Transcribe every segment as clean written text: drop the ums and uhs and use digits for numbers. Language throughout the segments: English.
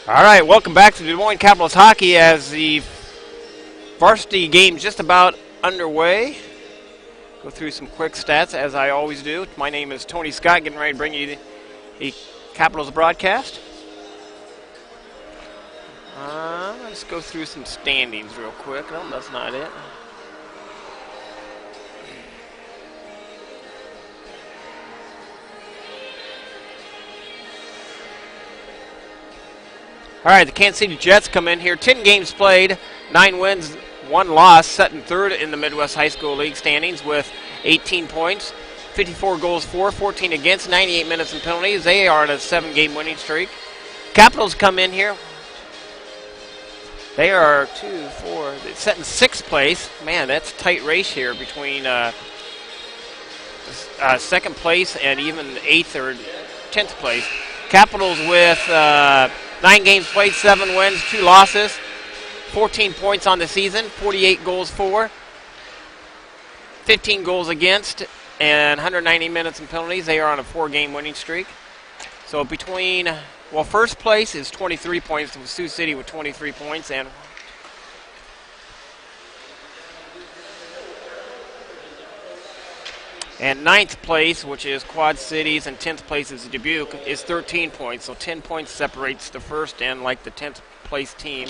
All right, welcome back to Des Moines Capitals hockey as the varsity game just about underway. Go through some quick stats as I always do. My name is Tony Scott, getting ready to bring you the Capitals broadcast. Let's go through some standings real quick. No, that's not it. All right, the Kansas City Jets come in here. 10 games played, 9 wins, 1 loss, set in third in the Midwest High School League standings with 18 points, 54 goals for, 14 against, 98 minutes and penalties. They are on a 7-game winning streak. Capitals come in here. They are set in 6th place. Man, that's a tight race here between 2nd place and even 8th or 10th place. Capitals with 9 games played, 7 wins, 2 losses, 14 points on the season, 48 goals for, 15 goals against, and 190 minutes and penalties. They are on a 4-game winning streak. So first place is 23 points with Sioux City with 23 points, and 9th place, which is Quad Cities, and 10th place is Dubuque, is 13 points. So 10 points separates the first and the 10th place team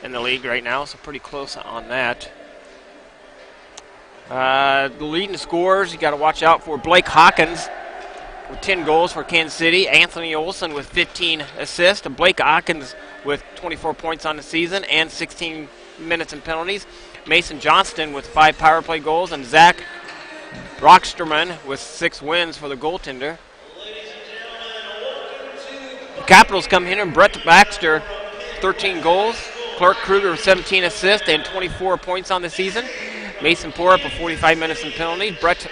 in the league right now. So pretty close on that. The leading scorers, you got to watch out for Blake Hawkins with 10 goals for Kansas City. Anthony Olson with 15 assists. Blake Hawkins with 24 points on the season and 16 minutes and penalties. Mason Johnston with 5 power play goals, and Zach Brocksterman with 6 wins for the goaltender. The Capitals come in and Brett Baxter, 13 goals. Clark Kruger with 17 assists and 24 points on the season. Mason Porup with 45 minutes and penalties. Brett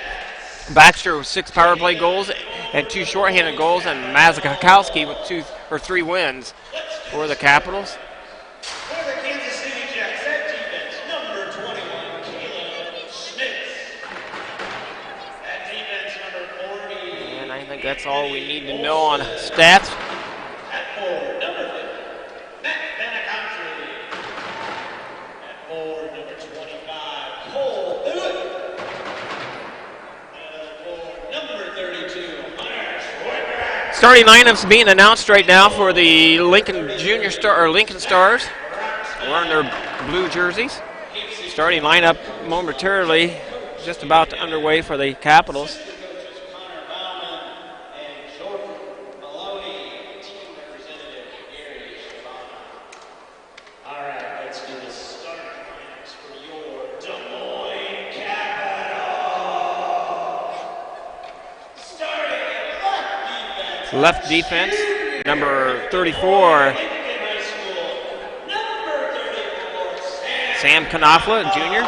Baxter with 6 power play goals and 2 shorthanded goals, and Mazakowski with 3 wins for the Capitals. That's all we need to know on stats. Starting lineups being announced right now for the Lincoln Stars. Wearing their blue jerseys. Starting lineup momentarily, just about underway for the Capitals. Left defense, number 34, Sam Knopfler, Jr.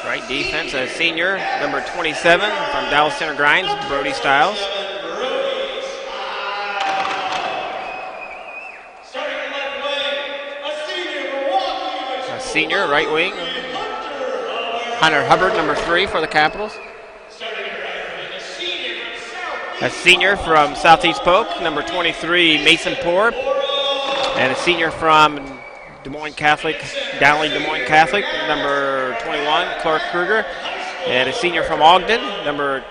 Right defense, a senior, number 27 from Dallas Center Grinds, Brody Stiles. A senior, right wing, Hunter Hubbard, number 3 for the Capitals. A senior from Southeast Polk, number 23, Mason Porup. And a senior from Downey Des Moines Catholic, number 21, Clark Kruger. And a senior from Ogden, number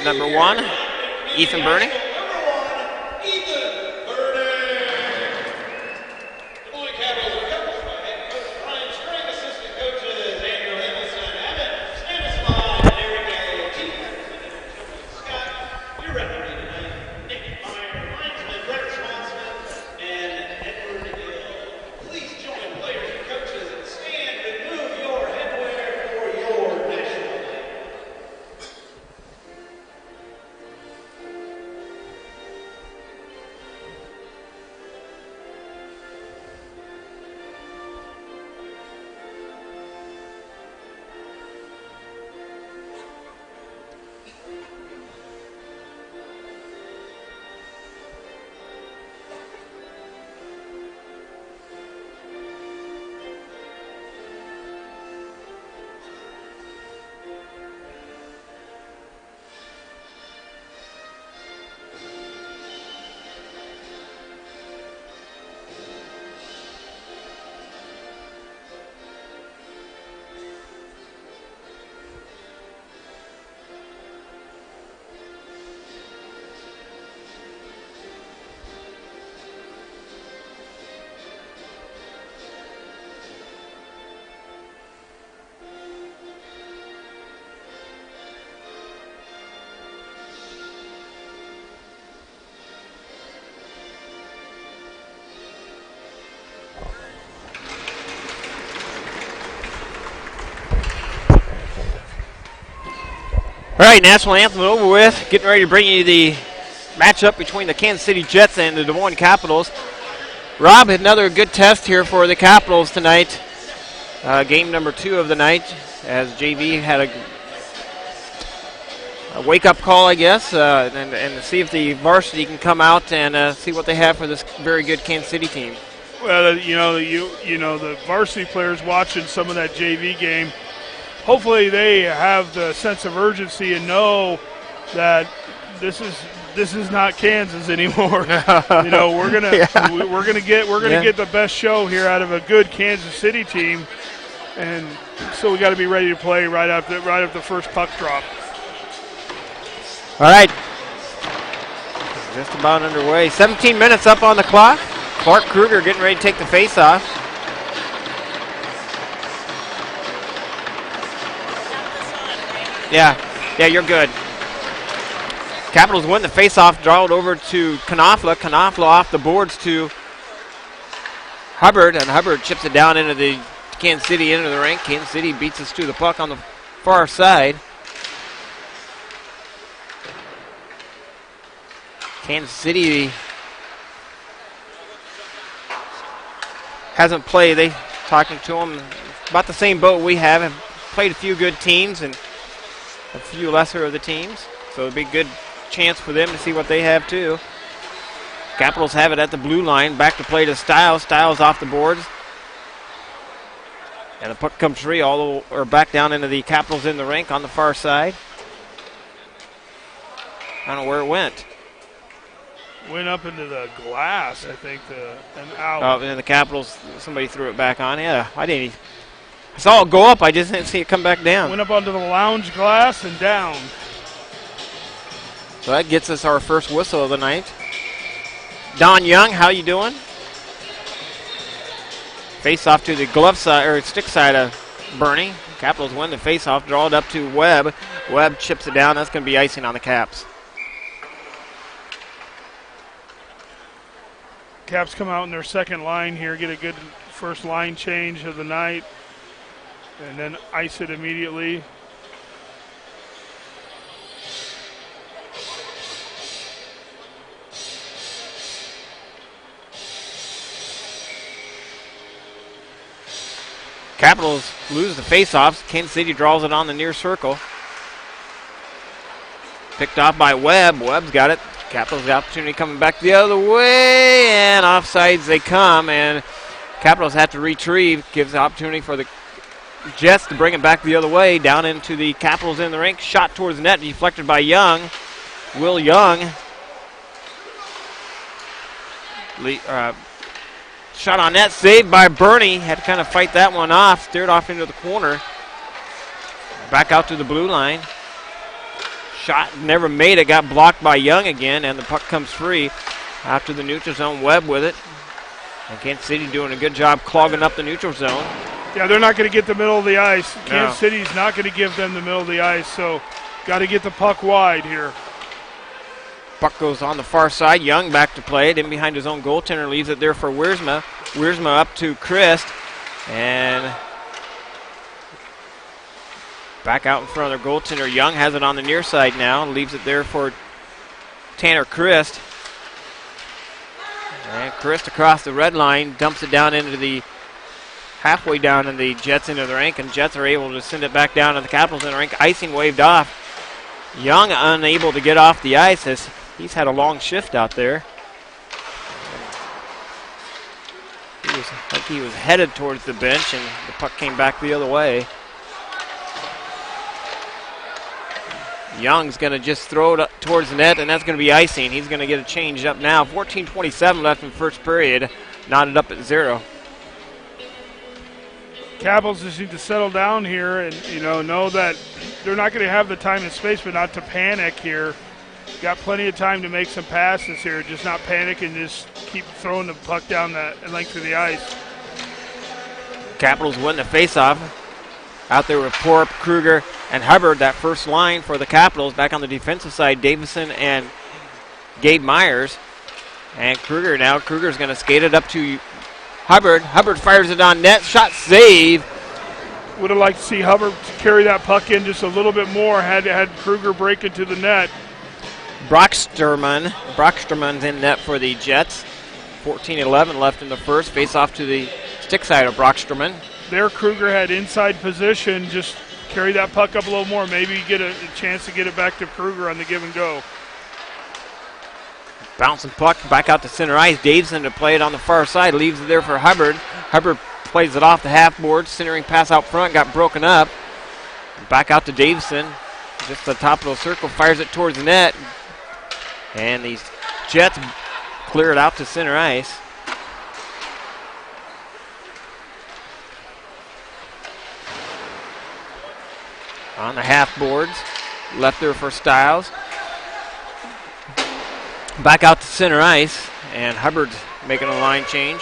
1, Ethan Burning. All right, national anthem over with. Getting ready to bring you the matchup between the Kansas City Jets and the Des Moines Capitals. Rob, another good test here for the Capitals tonight. Game number 2 of the night, as JV had a wake-up call, I guess, and to see if the varsity can come out and see what they have for this very good Kansas City team. Well, you know the varsity players watching some of that JV game. Hopefully, they have the sense of urgency and know that this is not Kansas anymore. We're gonna get the best show here out of a good Kansas City team, and so we got to be ready to play right after the first puck drop. All right, just about underway. 17 minutes up on the clock. Clark Kruger getting ready to take the face-off. Yeah, you're good. Capitals win the face-off, draw it over to Knopfler. Knopfler off the boards to Hubbard, and Hubbard chips it down into the Kansas City into the rink. Kansas City beats us to the puck on the far side. Kansas City hasn't played. They talking to them about the same boat we have played a few good teams and a few lesser of the teams. So it'll be a good chance for them to see what they have too. Capitals have it at the blue line. Back to play to Stiles. Stiles off the boards. And the puck comes free back down into the Capitals in the rink on the far side. I don't know where it went. Went up into the glass, I think, and out. Oh, and the Capitals, somebody threw it back on. Yeah, I saw it go up. I just didn't see it come back down. Went up onto the lounge glass and down. So that gets us our first whistle of the night. Don Young, how you doing? Face off to the glove side or stick side of Bernie. Capitals win the face off, draw it up to Webb. Webb chips it down. That's going to be icing on the Caps. Caps come out in their second line here, get a good first line change of the night, and then ice it immediately. Capitals lose the face-offs. Kansas City draws it on the near circle. Picked off by Webb. Webb's got it. Capitals the opportunity coming back the other way, and offsides they come, and Capitals have to retrieve. Gives the opportunity for the Jets to bring it back the other way, down into the Capitals in the rink. Shot towards the net, deflected by Young. Will Young. Shot on net, saved by Bernie. Had to kind of fight that one off. Steered off into the corner. Back out to the blue line. Shot never made it. Got blocked by Young again, and the puck comes free after the neutral zone. Webb with it. And Kansas City doing a good job clogging up the neutral zone. Yeah, they're not going to get the middle of the ice. Kansas City's not going to give them the middle of the ice, so got to get the puck wide here. Puck goes on the far side. Young back to play it. In behind his own goaltender. Leaves it there for Wiersma. Wiersma up to Christ. And back out in front of their goaltender. Young has it on the near side now. Leaves it there for Tanner Christ. And Christ across the red line. Dumps it down into the halfway down in the Jets into the rink. And Jets are able to send it back down to the Capitals in the rink. Icing waved off. Young unable to get off the ice as he's had a long shift out there. I think he was headed towards the bench, and the puck came back the other way. Young's going to just throw it up towards the net, and that's going to be icing. He's going to get a change up now. 14:27 left in the first period. Knotted up at 0. Capitals just need to settle down here and, know that they're not going to have the time and space, but not to panic here. Got plenty of time to make some passes here. Just not panic and just keep throwing the puck down the length of the ice. Capitals win the faceoff. Out there with Porup, Kruger, and Hubbard. That first line for the Capitals. Back on the defensive side, Davison and Gabe Myers. And Kruger now. Kruger's going to skate it up to Hubbard. Hubbard fires it on net. Shot save Would have liked to see Hubbard carry that puck in just a little bit more. Had Kruger break into the net. Brocksterman's in net for the Jets. 14-11 left in the first. Face off to the stick side of Brocksterman. There, Kruger had inside position. Just carry that puck up a little more. Maybe get a chance to get it back to Kruger on the give and go. Bouncing puck back out to center ice. Davison to play it on the far side. Leaves it there for Hubbard. Hubbard plays it off the half board. Centering pass out front. Got broken up. Back out to Davison. Just the top of the circle. Fires it towards the net. And these Jets clear it out to center ice. On the half boards. Left there for Stiles. Back out to center ice. And Hubbard's making a line change.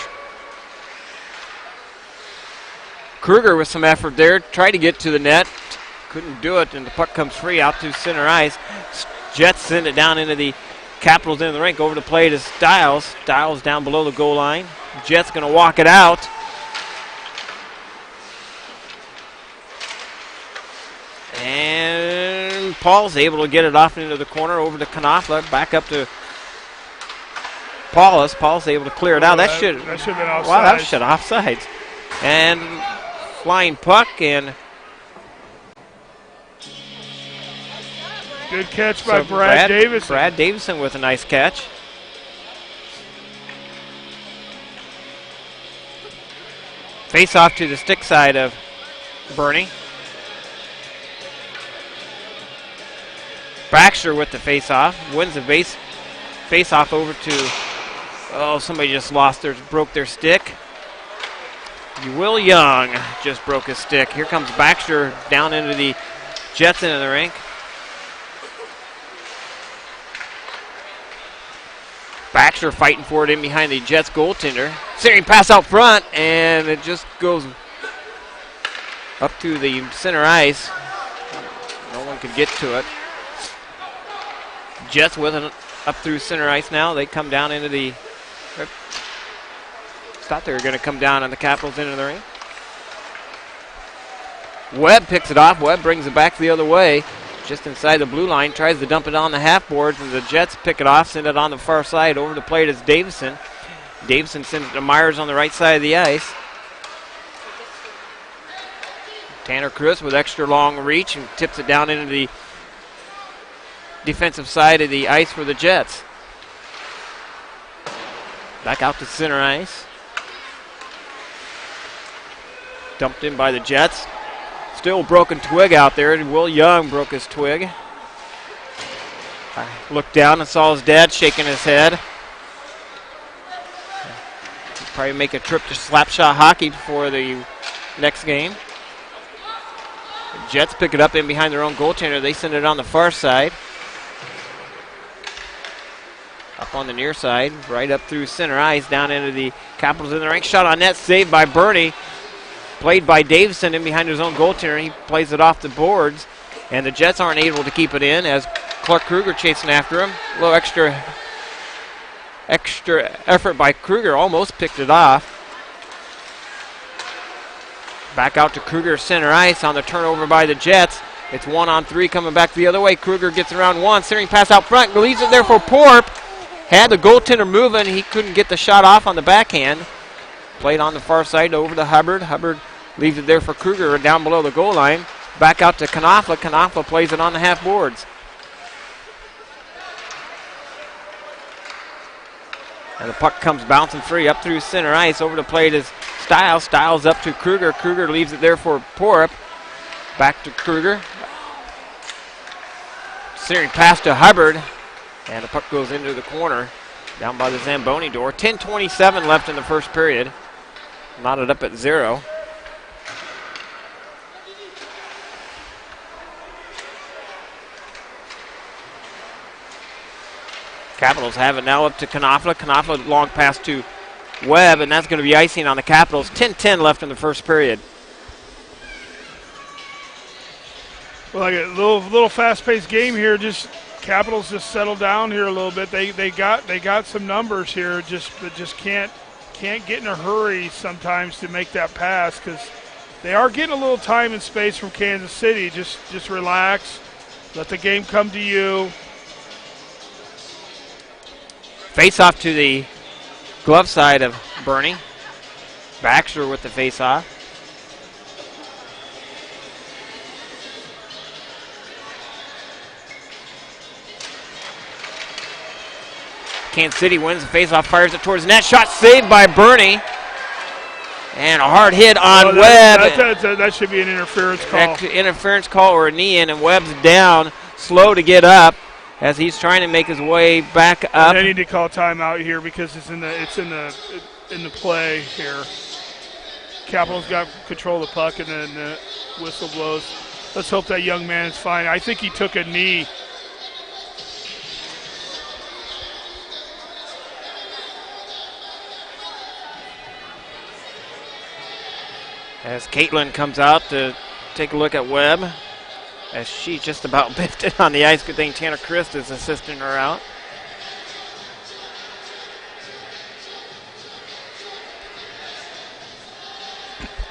Kruger with some effort there. Tried to get to the net. Couldn't do it. And the puck comes free out to center ice. Jets send it down into the Capitals in the rink. Over to play to Stiles. Stiles down below the goal line. Jets going to walk it out. And Paul's able to get it off into the corner. Over to Knopfler. Back up to Paulus. Paul's able to clear it out. That should have been offside. Wow, that should have offsides. And flying puck and good catch by Brad Davison. Brad Davison with a nice catch. Face off to the stick side of Bernie. Baxter with the face off. Wins the face off over to, somebody just broke their stick. Will Young just broke his stick. Here comes Baxter down into the Jets into the rink. Baxter fighting for it in behind the Jets goaltender. Searing pass out front, and it just goes up to the center ice. No one could get to it. Jets with it up through center ice now. They come down into the... Thought they were going to come down on the Capitals into the ring. Webb picks it off. Webb brings it back the other way. Just inside the blue line. Tries to dump it on the half boards, and the Jets pick it off. Send it on the far side. Over the plate is Davison. Davison sends it to Myers on the right side of the ice. Tanner Chris with extra long reach and tips it down into the defensive side of the ice for the Jets. Back out to center ice. Dumped in by the Jets. Still broken twig out there. Will Young broke his twig. I looked down and saw his dad shaking his head. He'll probably make a trip to Slapshot Hockey before the next game. The Jets pick it up in behind their own goaltender. They send it on the far side. Up on the near side, right up through center ice, down into the Capitals in the rink. Shot on net, saved by Bernie. Played by Davison in behind his own goaltender. He plays it off the boards, and the Jets aren't able to keep it in as Clark Kruger chasing after him. A little extra effort by Kruger, almost picked it off. Back out to Kruger, center ice on the turnover by the Jets. It's 1-on-3 coming back the other way. Kruger gets around one, centering pass out front, leaves it there for Porp. Had the goaltender moving, he couldn't get the shot off on the backhand. Played on the far side over to Hubbard. Hubbard leaves it there for Kruger down below the goal line. Back out to Knopfler. Knopfler plays it on the half boards. And the puck comes bouncing free up through center ice. Over to plate is Stiles. Stiles up to Kruger. Kruger leaves it there for Porup. Back to Kruger. Searing pass to Hubbard. And the puck goes into the corner down by the Zamboni door. 10:27 left in the first period. Knotted up at 0. Capitals have it now up to Knopfler. Knopfler long pass to Webb, and that's going to be icing on the Capitals. 10:10 left in the first period. Well, like a little fast-paced game here. Just Capitals just settled down here a little bit. They got some numbers here, but just can't get in a hurry sometimes to make that pass because they are getting a little time and space from Kansas City. Just relax. Let the game come to you. Face off to the glove side of Bernie. Baxter with the face off. Kansas City wins the face-off, fires it towards the net. Shot saved by Bernie. And a hard hit on Webb. That should be an interference call. Interference call or a knee in, and Webb's down, slow to get up as he's trying to make his way back up. They need to call timeout here because it's in the play here. Capitals got control of the puck, and then the whistle blows. Let's hope that young man is fine. I think he took a knee. As Caitlin comes out to take a look at Webb, as she just about biffed it on the ice. Good thing Tanner Christ is assisting her out.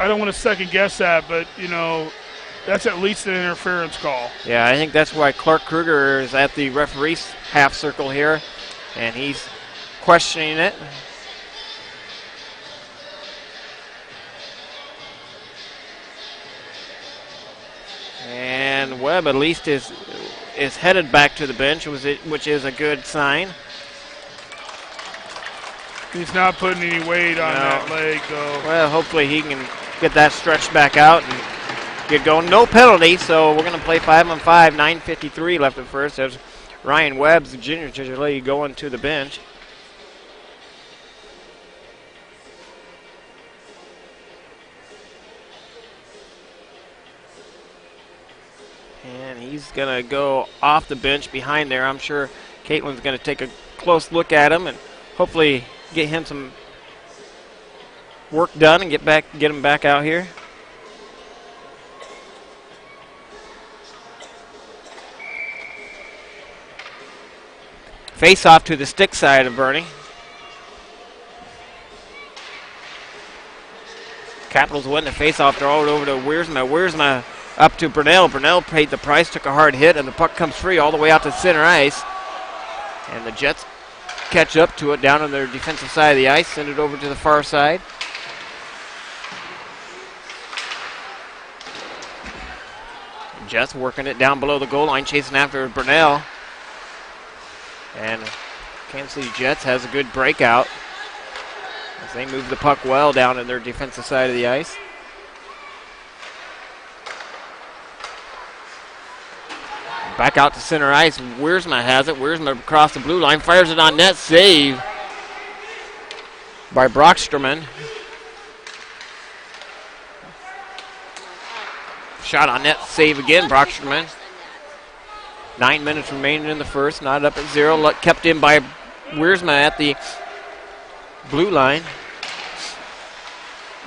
I don't want to second guess that, but, that's at least an interference call. Yeah, I think that's why Clark Kruger is at the referee's half circle here, and he's questioning it. And Webb at least is headed back to the bench, which is a good sign. He's not putting any weight on that leg, though. Well, hopefully he can get that stretched back out and get going. No penalty, so we're going to play 5-on-5. 9:53 left at first as Ryan Webb's gingerly going to the bench. And he's going to go off the bench behind there. I'm sure Caitlin's going to take a close look at him and hopefully get him some work done and get him back out here. Face off to the stick side of Bernie. Capitals win the face off. Throw it over to Wiersma. Wiersma up to Burnell. Burnell paid the price, took a hard hit, and the puck comes free all the way out to center ice. And the Jets catch up to it down on their defensive side of the ice, send it over to the far side. Jets working it down below the goal line, chasing after Burnell. And Kansas City Jets has a good breakout as they move the puck well down on their defensive side of the ice. Back out to center ice. Wiersma has it. Wiersma across the blue line. Fires it on net. Save by Brocksterman. Shot on net. Save again. Brocksterman. 9 minutes remaining in the first. Not up at 0. Kept in by Wiersma at the blue line.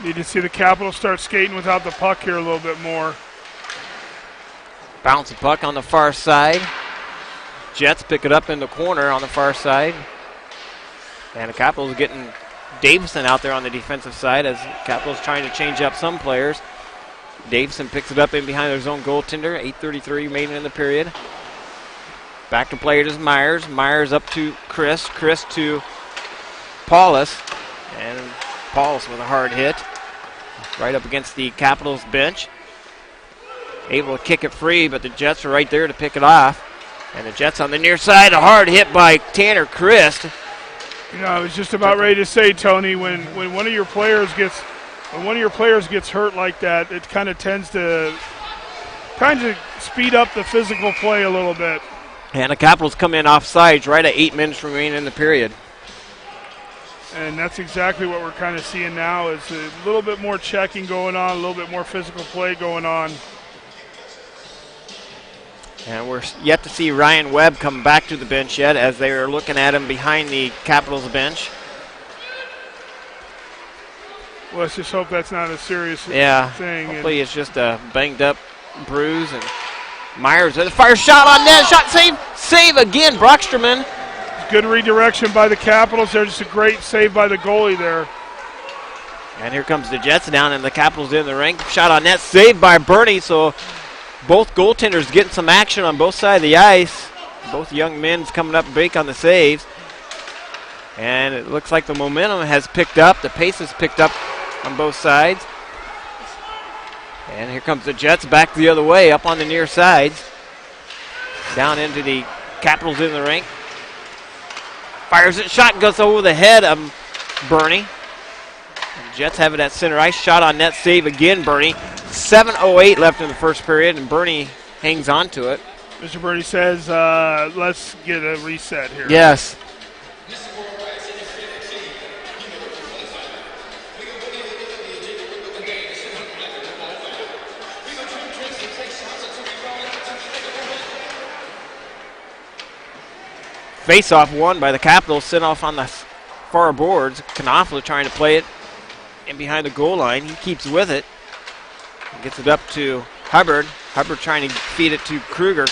Need to see the Capitals start skating without the puck here a little bit more. Bounce the puck on the far side. Jets pick it up in the corner on the far side. And the Capitals getting Davison out there on the defensive side as Capitals trying to change up some players. Davison picks it up in behind their zone goaltender. 8:33 remaining in the period. Back to play it is Myers. Myers up to Chris. Chris to Paulus. And Paulus with a hard hit. Right up against the Capitals bench. Able to kick it free, but the Jets are right there to pick it off. And the Jets on the near side, a hard hit by Tanner Christ. I was just about ready to say, Tony, when one of your players gets hurt like that, it kind of tends to speed up the physical play a little bit. And the Capitals come in offsides right at 8 minutes remaining in the period. And that's exactly what we're kind of seeing now is a little bit more checking going on, a little bit more physical play going on. And we're yet to see Ryan Webb come back to the bench yet as they are looking at him behind the Capitals bench. Well, let's just hope that's not a serious thing. Hopefully it's just a banged up bruise. And Myers with a fire shot on net. Shot save again, Brocksterman. Good redirection by the Capitals there. Just a great save by the goalie there. And here comes the Jets down, and the Capitals in the ring. Shot on net, saved by Bernie. So both goaltenders getting some action on both sides of the ice. Both young men coming up big on the saves. And it looks like the momentum has picked up. The pace has picked up on both sides. And here comes the Jets back the other way, up on the near sides. Down into the Capitals in the ring. Fires it, shot goes over the head of Bernie. The Jets have it at center ice. Shot on net, save again, Bernie. 7:08 left in the first period, and Bernie hangs on to it. Mr. Bernie says, let's get a reset here. Yes. Face-off won by the Capitals, sent off on the far boards. Knopfler trying to play it in behind the goal line. He keeps with it. Gets it up to Hubbard. Hubbard trying to feed it to Kruger.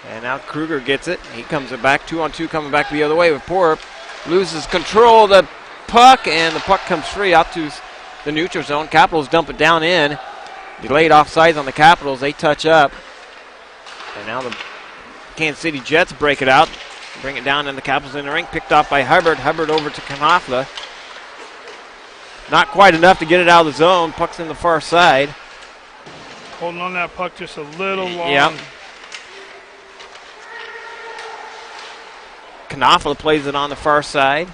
And now Kruger gets it. He comes it back. 2-on-2 coming back the other way with Porup. Loses control of the puck, and the puck comes free out to the neutral zone. Capitals dump it down in. Delayed offsides on the Capitals. They touch up. And now the Kansas City Jets break it out. Bring it down, and the Capitals in the ring. Picked off by Hubbard. Hubbard over to Knopfler. Not quite enough to get it out of the zone. Puck's in the far side. Holding on that puck just a little long. Yep. Knopfler plays it on the far side.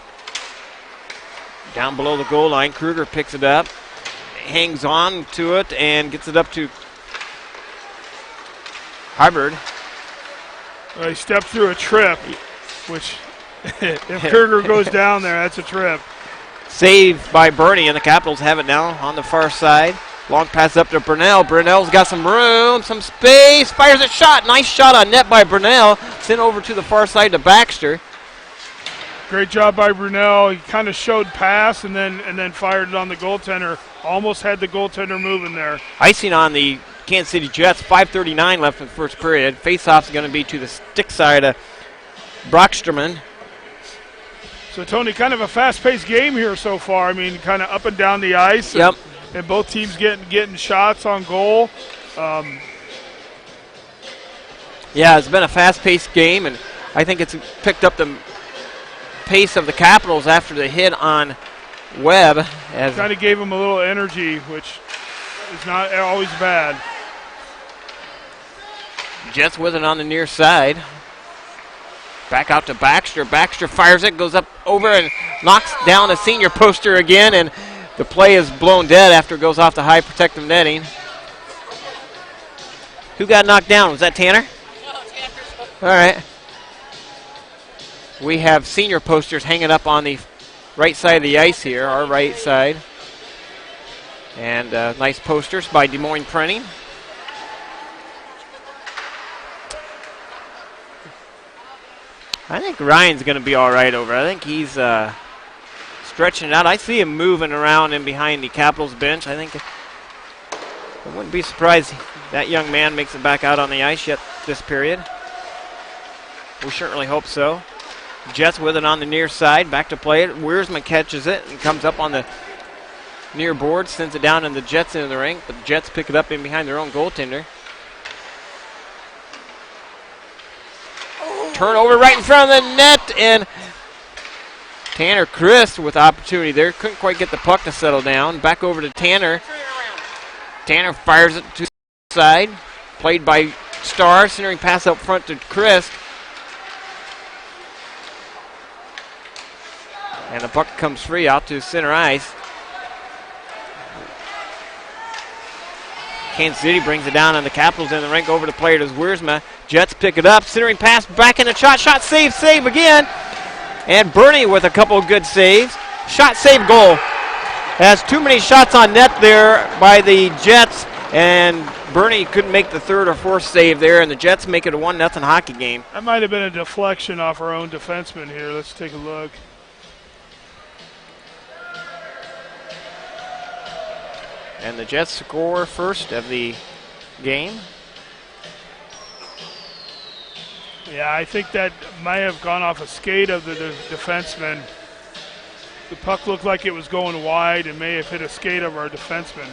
Down below the goal line. Kruger picks it up. Hangs on to it and gets it up to Hubbard. Well, he stepped through a trip, which if Kruger goes down there, that's a trip. Saved by Bernie, and the Capitals have it now on the far side. Long pass up to Brunell. Brunell's got some room, some space. Fires a shot. Nice shot on net by Brunell. Sent over to the far side to Baxter. Great job by Brunell. He kind of showed pass and then fired it on the goaltender. Almost had the goaltender moving there. Icing on the Kansas City Jets. 5:39 left in the first period. Face-off's going to be to the stick side of Brocksterman. So, Tony, kind of a fast-paced game here so far. I mean, kind of up and down the ice. Yep. And both teams getting shots on goal. Yeah, it's been a fast-paced game, and I think it's picked up the pace of the Capitals after the hit on Webb. Kind of gave them a little energy, which is not always bad. Jets with it on the near side. Back out to Baxter. Baxter fires it, goes up over and knocks down a senior poster again, and the play is blown dead after it goes off the high protective netting. Who got knocked down? Was that Tanner? No, Tanner. All right. We have senior posters hanging up on the right side of the ice here, our right side. And nice posters by Des Moines Printing. I think Ryan's going to be all right over. I think he's stretching it out. I see him moving around in behind the Capitals bench. I think I wouldn't be surprised that young man makes it back out on the ice yet this period. We certainly hope so. Jets with it on the near side. Back to play it. Wiersma catches it and comes up on the near board, sends it down, and the Jets into the ring. But the Jets pick it up in behind their own goaltender. Turnover right in front of the net, and Tanner Christ with opportunity there. Couldn't quite get the puck to settle down. Back over to Tanner. Tanner fires it to the side. Played by Starr. Centering pass up front to Christ. And the puck comes free out to center ice. Kansas City brings it down, and the Capitals in the rink over to player to Wiersma. Jets pick it up. Centering pass back in the shot. Shot, save again. And Bernie with a couple of good saves. Shot, save, goal. Has too many shots on net there by the Jets, and Bernie couldn't make the third or fourth save there, and the Jets make it a 1-0 hockey game. That might have been a deflection off our own defenseman here. Let's take a look. And the Jets score first of the game. Yeah, I think that might have gone off a skate of the defenseman. The puck looked like it was going wide and may have hit a skate of our defenseman.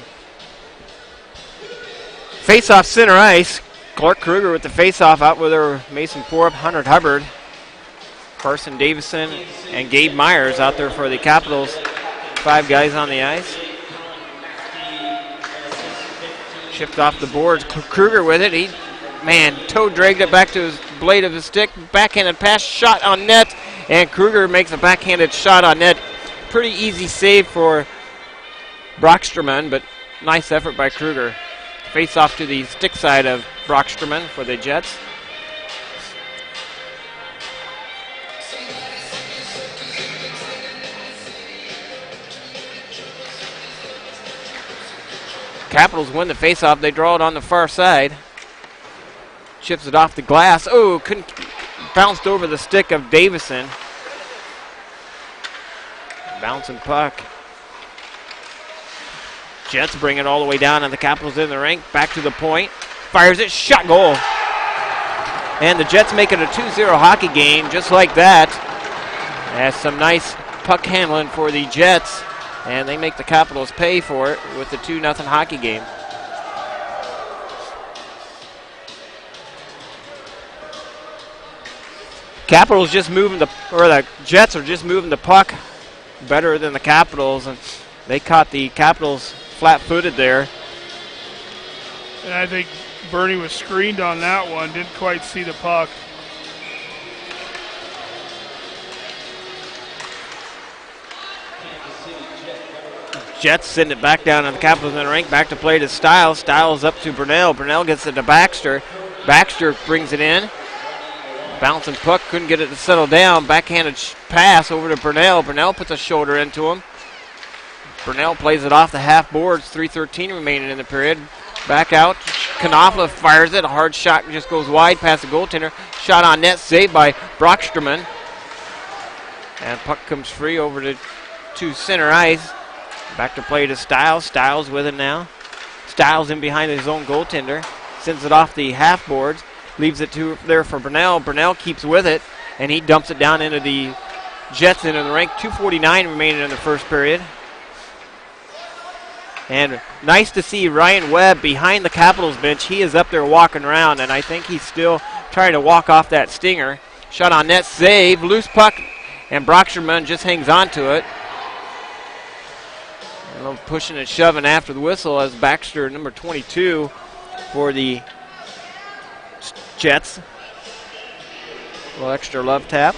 Face-off center ice. Clark Kruger with the face-off out with her Mason Forup, Hunter Hubbard, Carson Davison, and Gabe Myers out there for the Capitals. 5 guys on the ice. Shift off the boards. Kruger with it. He, toe dragged it back to his blade of his stick. Backhanded pass, shot on net, and Kruger makes a backhanded shot on net. Pretty easy save for Brocksterman, but nice effort by Kruger. Face off to the stick side of Brocksterman for the Jets. Capitals win the face-off. They draw it on the far side. Chips it off the glass. Oh, bounced over the stick of Davison. Bouncing puck. Jets bring it all the way down, and the Capitals in the rink. Back to the point. Fires it. Shot, goal. And the Jets make it a 2-0 hockey game just like that. Has some nice puck handling for the Jets, and they make the Capitals pay for it with the 2-0 hockey game. Capitals just moving the Jets are just moving the puck better than the Capitals, and they caught the Capitals flat-footed there. And I think Bernie was screened on that one, didn't quite see the puck. Jets send it back down to the Capitals in the rink. Back to play to Stiles. Stiles up to Burnell. Burnell gets it to Baxter. Baxter brings it in. Bouncing puck, couldn't get it to settle down. Backhanded pass over to Burnell. Burnell puts a shoulder into him. Burnell plays it off the half boards. 3:13 remaining in the period. Back out. Knopfler fires it. A hard shot just goes wide past the goaltender. Shot on net, saved by Brocksterman. And puck comes free over to center ice. Back to play to Stiles. Stiles with it now. Stiles in behind his own goaltender. Sends it off the half boards. Leaves it there for Burnell. Burnell keeps with it, and he dumps it down into the Jets into the rink. 2:49 remaining in the first period. And nice to see Ryan Webb behind the Capitals bench. He is up there walking around, and I think he's still trying to walk off that stinger. Shot on net, save, loose puck, and Brocksterman just hangs on to it. A little pushing and shoving after the whistle as Baxter, number 22, for the Jets. A little extra love tap.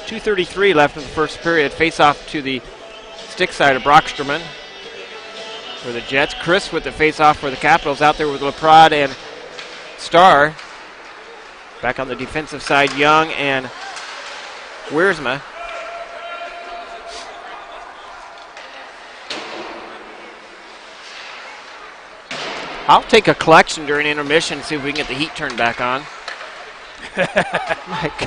2:33 left in the first period. Face off to the stick side of Brocksterman for the Jets. Chris with the face off for the Capitals out there with LaPrade and Starr. Back on the defensive side, Young and Wiersma. I'll take a collection during intermission and see if we can get the heat turned back on.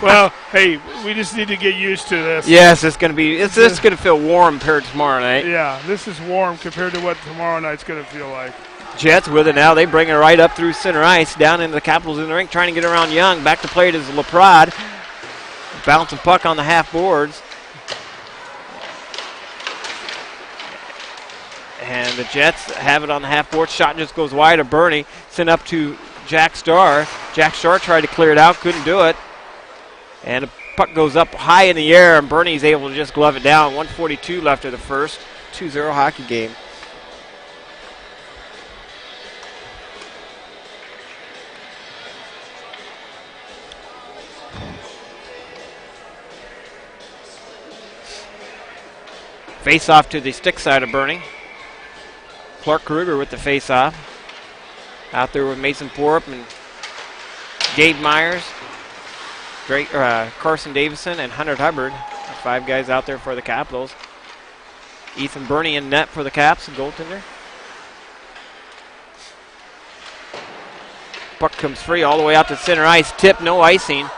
Well, hey, we just need to get used to this. Yes, it's going to feel warm compared to tomorrow night. Yeah, this is warm compared to what tomorrow night's going to feel like. Jets with it now. They bring it right up through center ice, down into the Capitals in the rink, trying to get around Young. Back to play it is LaPrade. Bouncing puck on the half boards. And the Jets have it on the half board. Shot just goes wide of Bernie. Sent up to Jack Starr. Jack Starr tried to clear it out, couldn't do it. And the puck goes up high in the air, and Bernie's able to just glove it down. 1:42 left of the first. 2-0 hockey game. Face off to the stick side of Bernie. Clark Kruger with the face-off. Out there with Mason Forup and Gabe Myers, Carson Davison, and Hunter Hubbard. 5 guys out there for the Capitals. Ethan Bernie in net for the Caps, the goaltender. Puck comes free all the way out to center ice. Tip, no icing.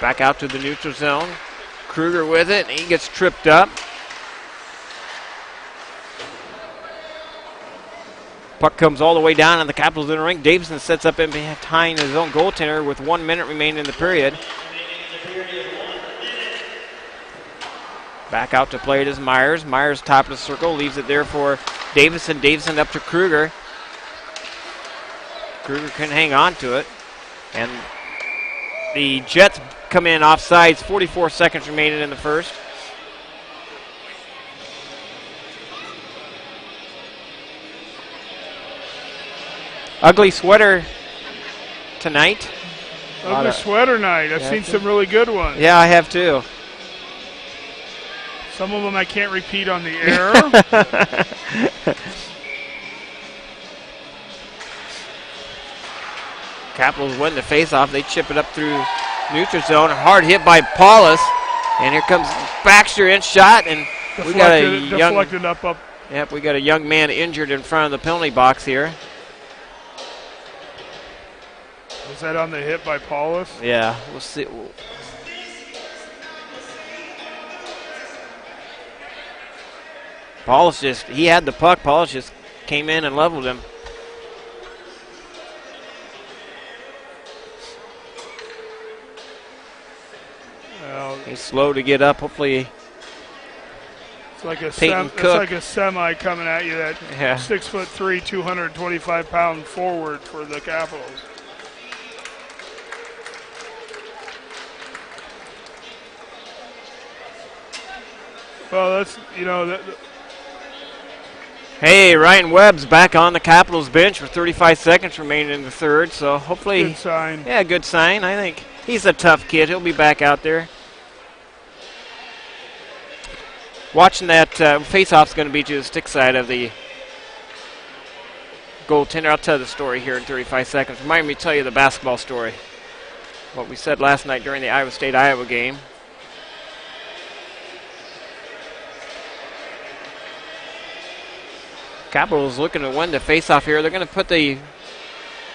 Back out to the neutral zone. Kruger with it, and he gets tripped up. Puck comes all the way down, and the Capitals in the rink. Davison sets up in behind his own goaltender with 1 minute remaining in the period. Back out to play it is Myers. Myers top of the circle, leaves it there for Davison. Davison up to Kruger. Kruger can hang on to it. And the Jets come in offsides, 44 seconds remaining in the first. Ugly sweater tonight. Ugly sweater night. I've seen some really good ones. Yeah, I have too. Some of them I can't repeat on the air. Capitals win the faceoff. They chip it up through neutral zone. Hard hit by Paulus. And here comes Baxter in shot. And we got a deflected up. Yep, we got a young man injured in front of the penalty box here. Was that on the hit by Paulus? Yeah, we'll see. Paulus he had the puck. Paulus just came in and leveled him. Well, he's slow to get up. Hopefully, it's like a semi coming at you. That 6'3", 225-pound forward for the Capitals. Well, that's Hey, Ryan Webb's back on the Capitals bench with 35 seconds remaining in the third, so hopefully... Good sign. Yeah, good sign. I think he's a tough kid. He'll be back out there. Watching that face-off's going to be to the stick side of the goaltender. I'll tell the story here in 35 seconds. Remind me to tell you the basketball story. What we said last night during the Iowa State-Iowa game. Capitals looking to win the face-off here. They're going to put where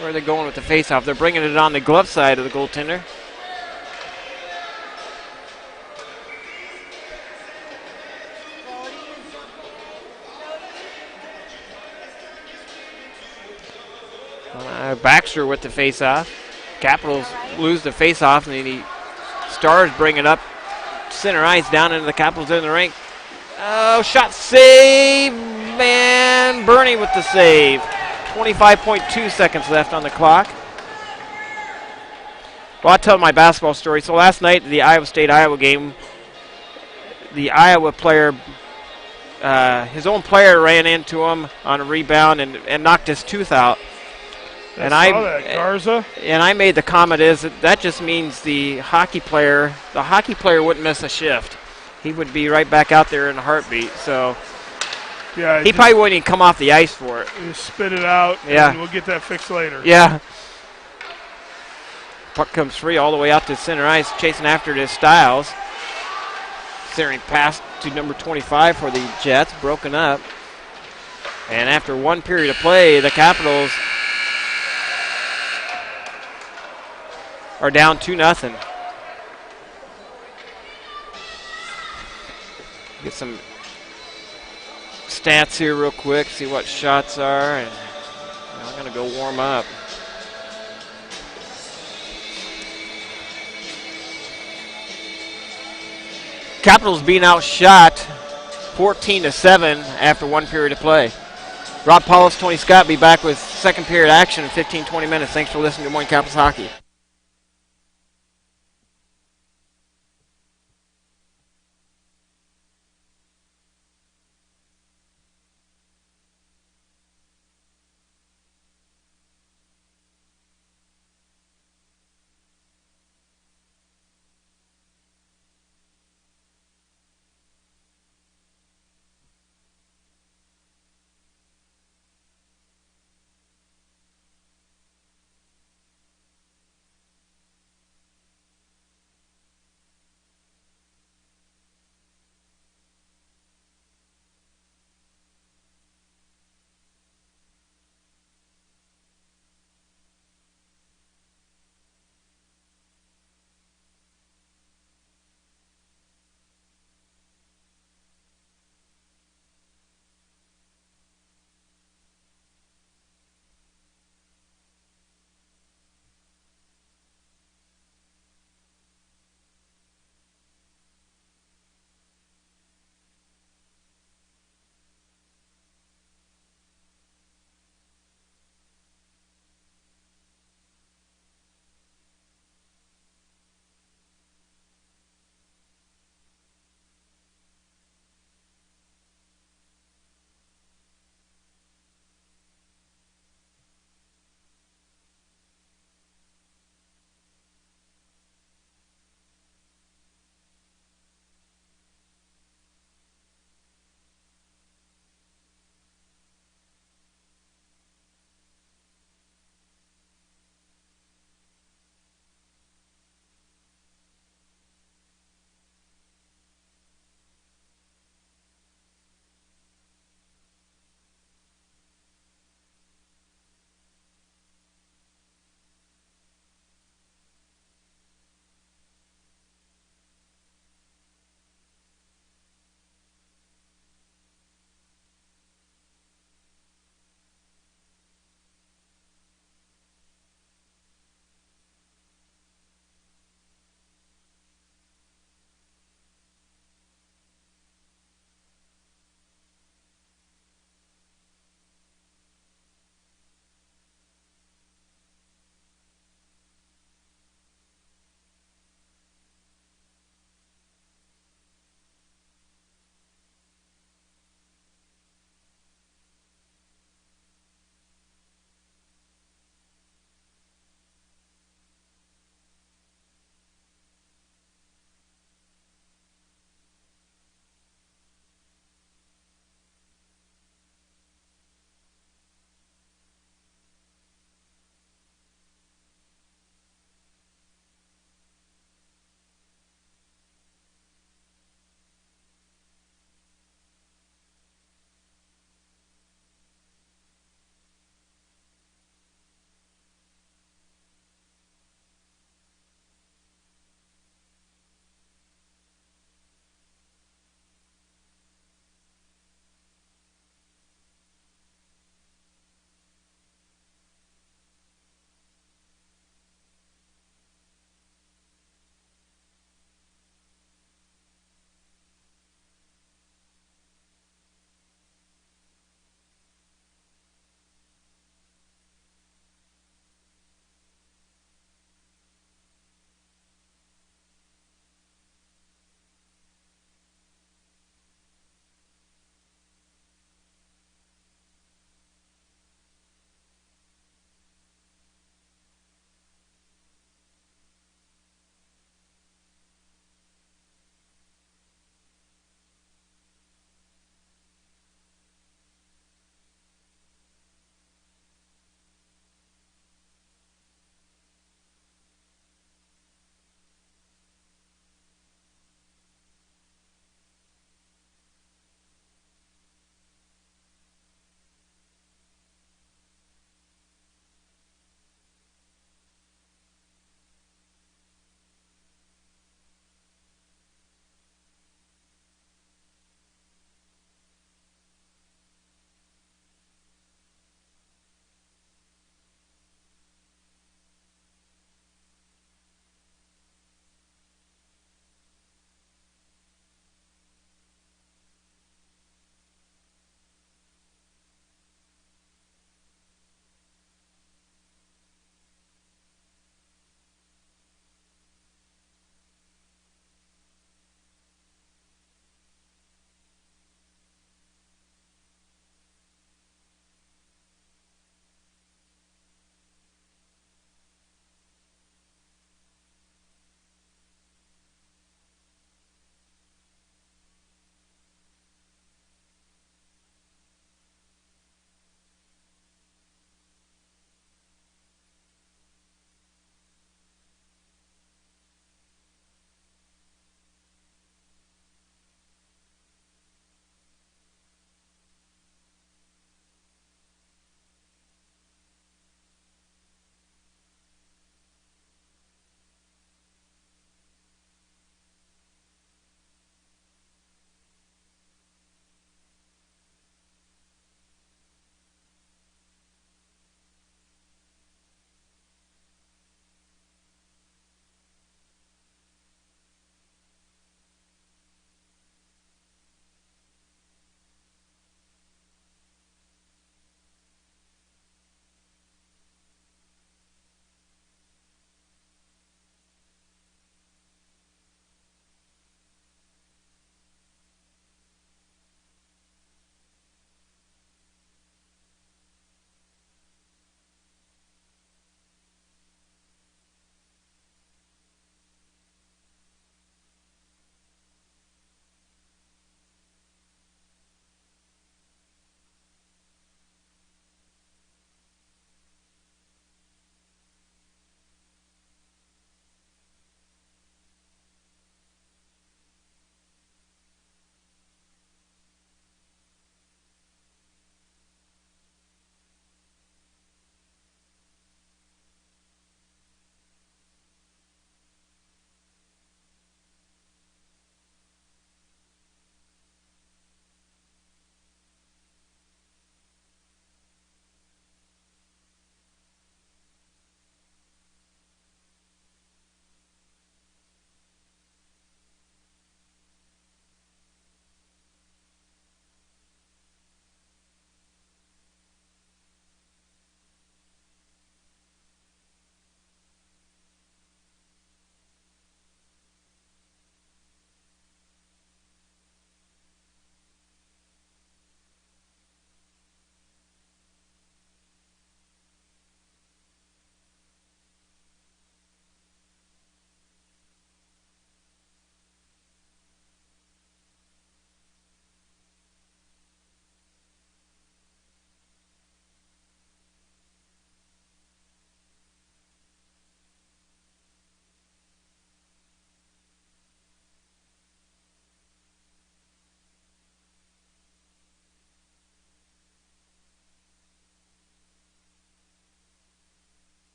are they going with the face-off? They're bringing it on the glove side of the goaltender. Baxter with the face-off. Capitals lose the face-off, and then the Stars bring it up center ice down into the Capitals in the rink. Oh, shot save, man. Bernie with the save. 25.2 seconds left on the clock. Well, I'll tell my basketball story. So last night, the Iowa State-Iowa game, the Iowa player, his own player ran into him on a rebound and knocked his tooth out. I saw that, Garza. And I made the comment that just means the hockey player wouldn't miss a shift. He would be right back out there in a heartbeat. So yeah, he probably wouldn't even come off the ice for it. Just spit it out, and we'll get that fixed later. Yeah. Puck comes free all the way out to center ice, chasing after it is Styles. Centering pass to number 25 for the Jets, broken up. And after one period of play, the Capitals are down 2-0. Get some stats here real quick, see what shots are, and I'm going to go warm up. Capitals being outshot 14-7 after one period of play. Rob Paulus, Tony Scott be back with second period action in 15-20 minutes. Thanks for listening to Moines Capitals Hockey.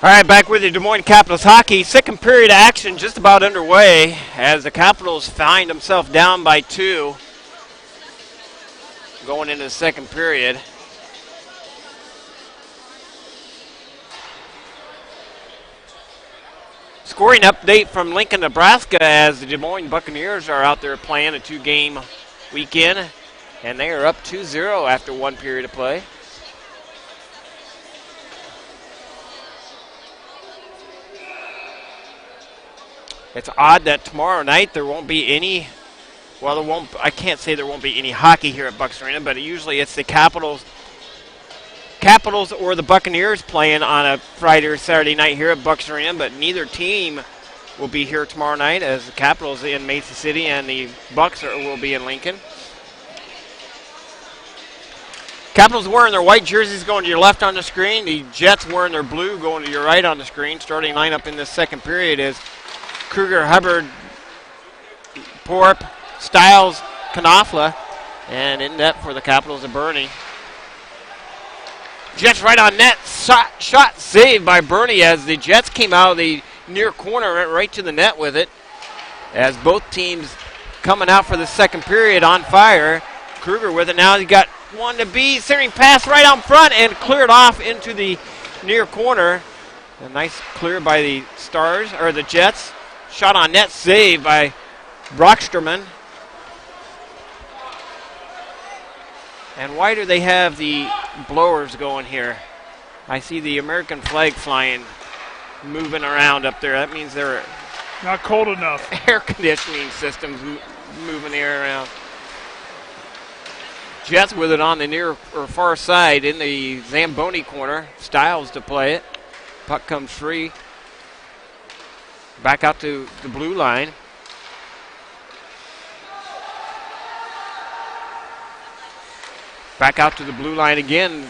All right, back with you, Des Moines Capitals hockey. Second period action just about underway as the Capitals find themselves down by 2 going into the second period. Scoring update from Lincoln, Nebraska, as the Des Moines Buccaneers are out there playing a 2-game weekend, and they are up 2-0 after 1 period of play. It's odd that tomorrow night there won't be any, well, I can't say there won't be any hockey here at Bucks Arena, but usually it's the Capitals or the Buccaneers playing on a Friday or Saturday night here at Bucks Arena, but neither team will be here tomorrow night, as the Capitals in Mason City and the Bucks will be in Lincoln. Capitals wearing their white jerseys going to your left on the screen. The Jets wearing their blue going to your right on the screen. Starting lineup in this second period is Kruger, Hubbard, Porp, Stiles, Knopfler, and in net for the Capitals of Bernie. Jets right on net. Shot saved by Bernie as the Jets came out of the near corner, went right to the net with it. As both teams coming out for the second period on fire. Kruger with it now. He got one to be. Centering pass right out front and cleared off into the near corner. A nice clear by the Stars, or the Jets. Shot on net, saved by Brocksterman. And why do they have the blowers going here? I see the American flag flying, moving around up there. That means they're not cold enough. Air conditioning systems moving the air around. Jets with it on the near or far side in the Zamboni corner. Stiles to play it. Puck comes free. Back out to the blue line. Back out to the blue line again.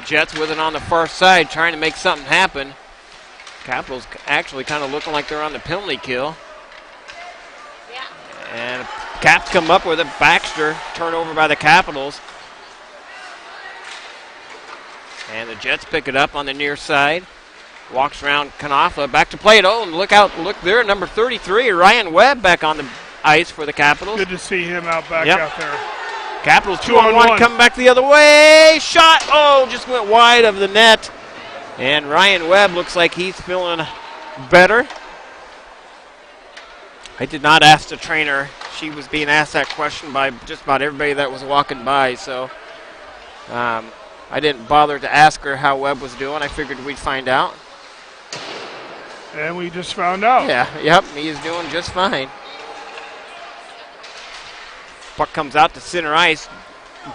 Jets with it on the far side, trying to make something happen. Capitals actually kind of looking like they're on the penalty kill. Yeah. And Caps come up with it. Baxter, turnover by the Capitals. And the Jets pick it up on the near side. Walks around Knopfler, back to play it. Oh, and look there, number 33, Ryan Webb back on the ice for the Capitals. Good to see him out there. Capitals 2-on-1 coming back the other way. Shot, just went wide of the net. And Ryan Webb looks like he's feeling better. I did not ask the trainer. She was being asked that question by just about everybody that was walking by, so I didn't bother to ask her how Webb was doing. I figured we'd find out. And we just found out. He is doing just fine. Puck comes out to center ice.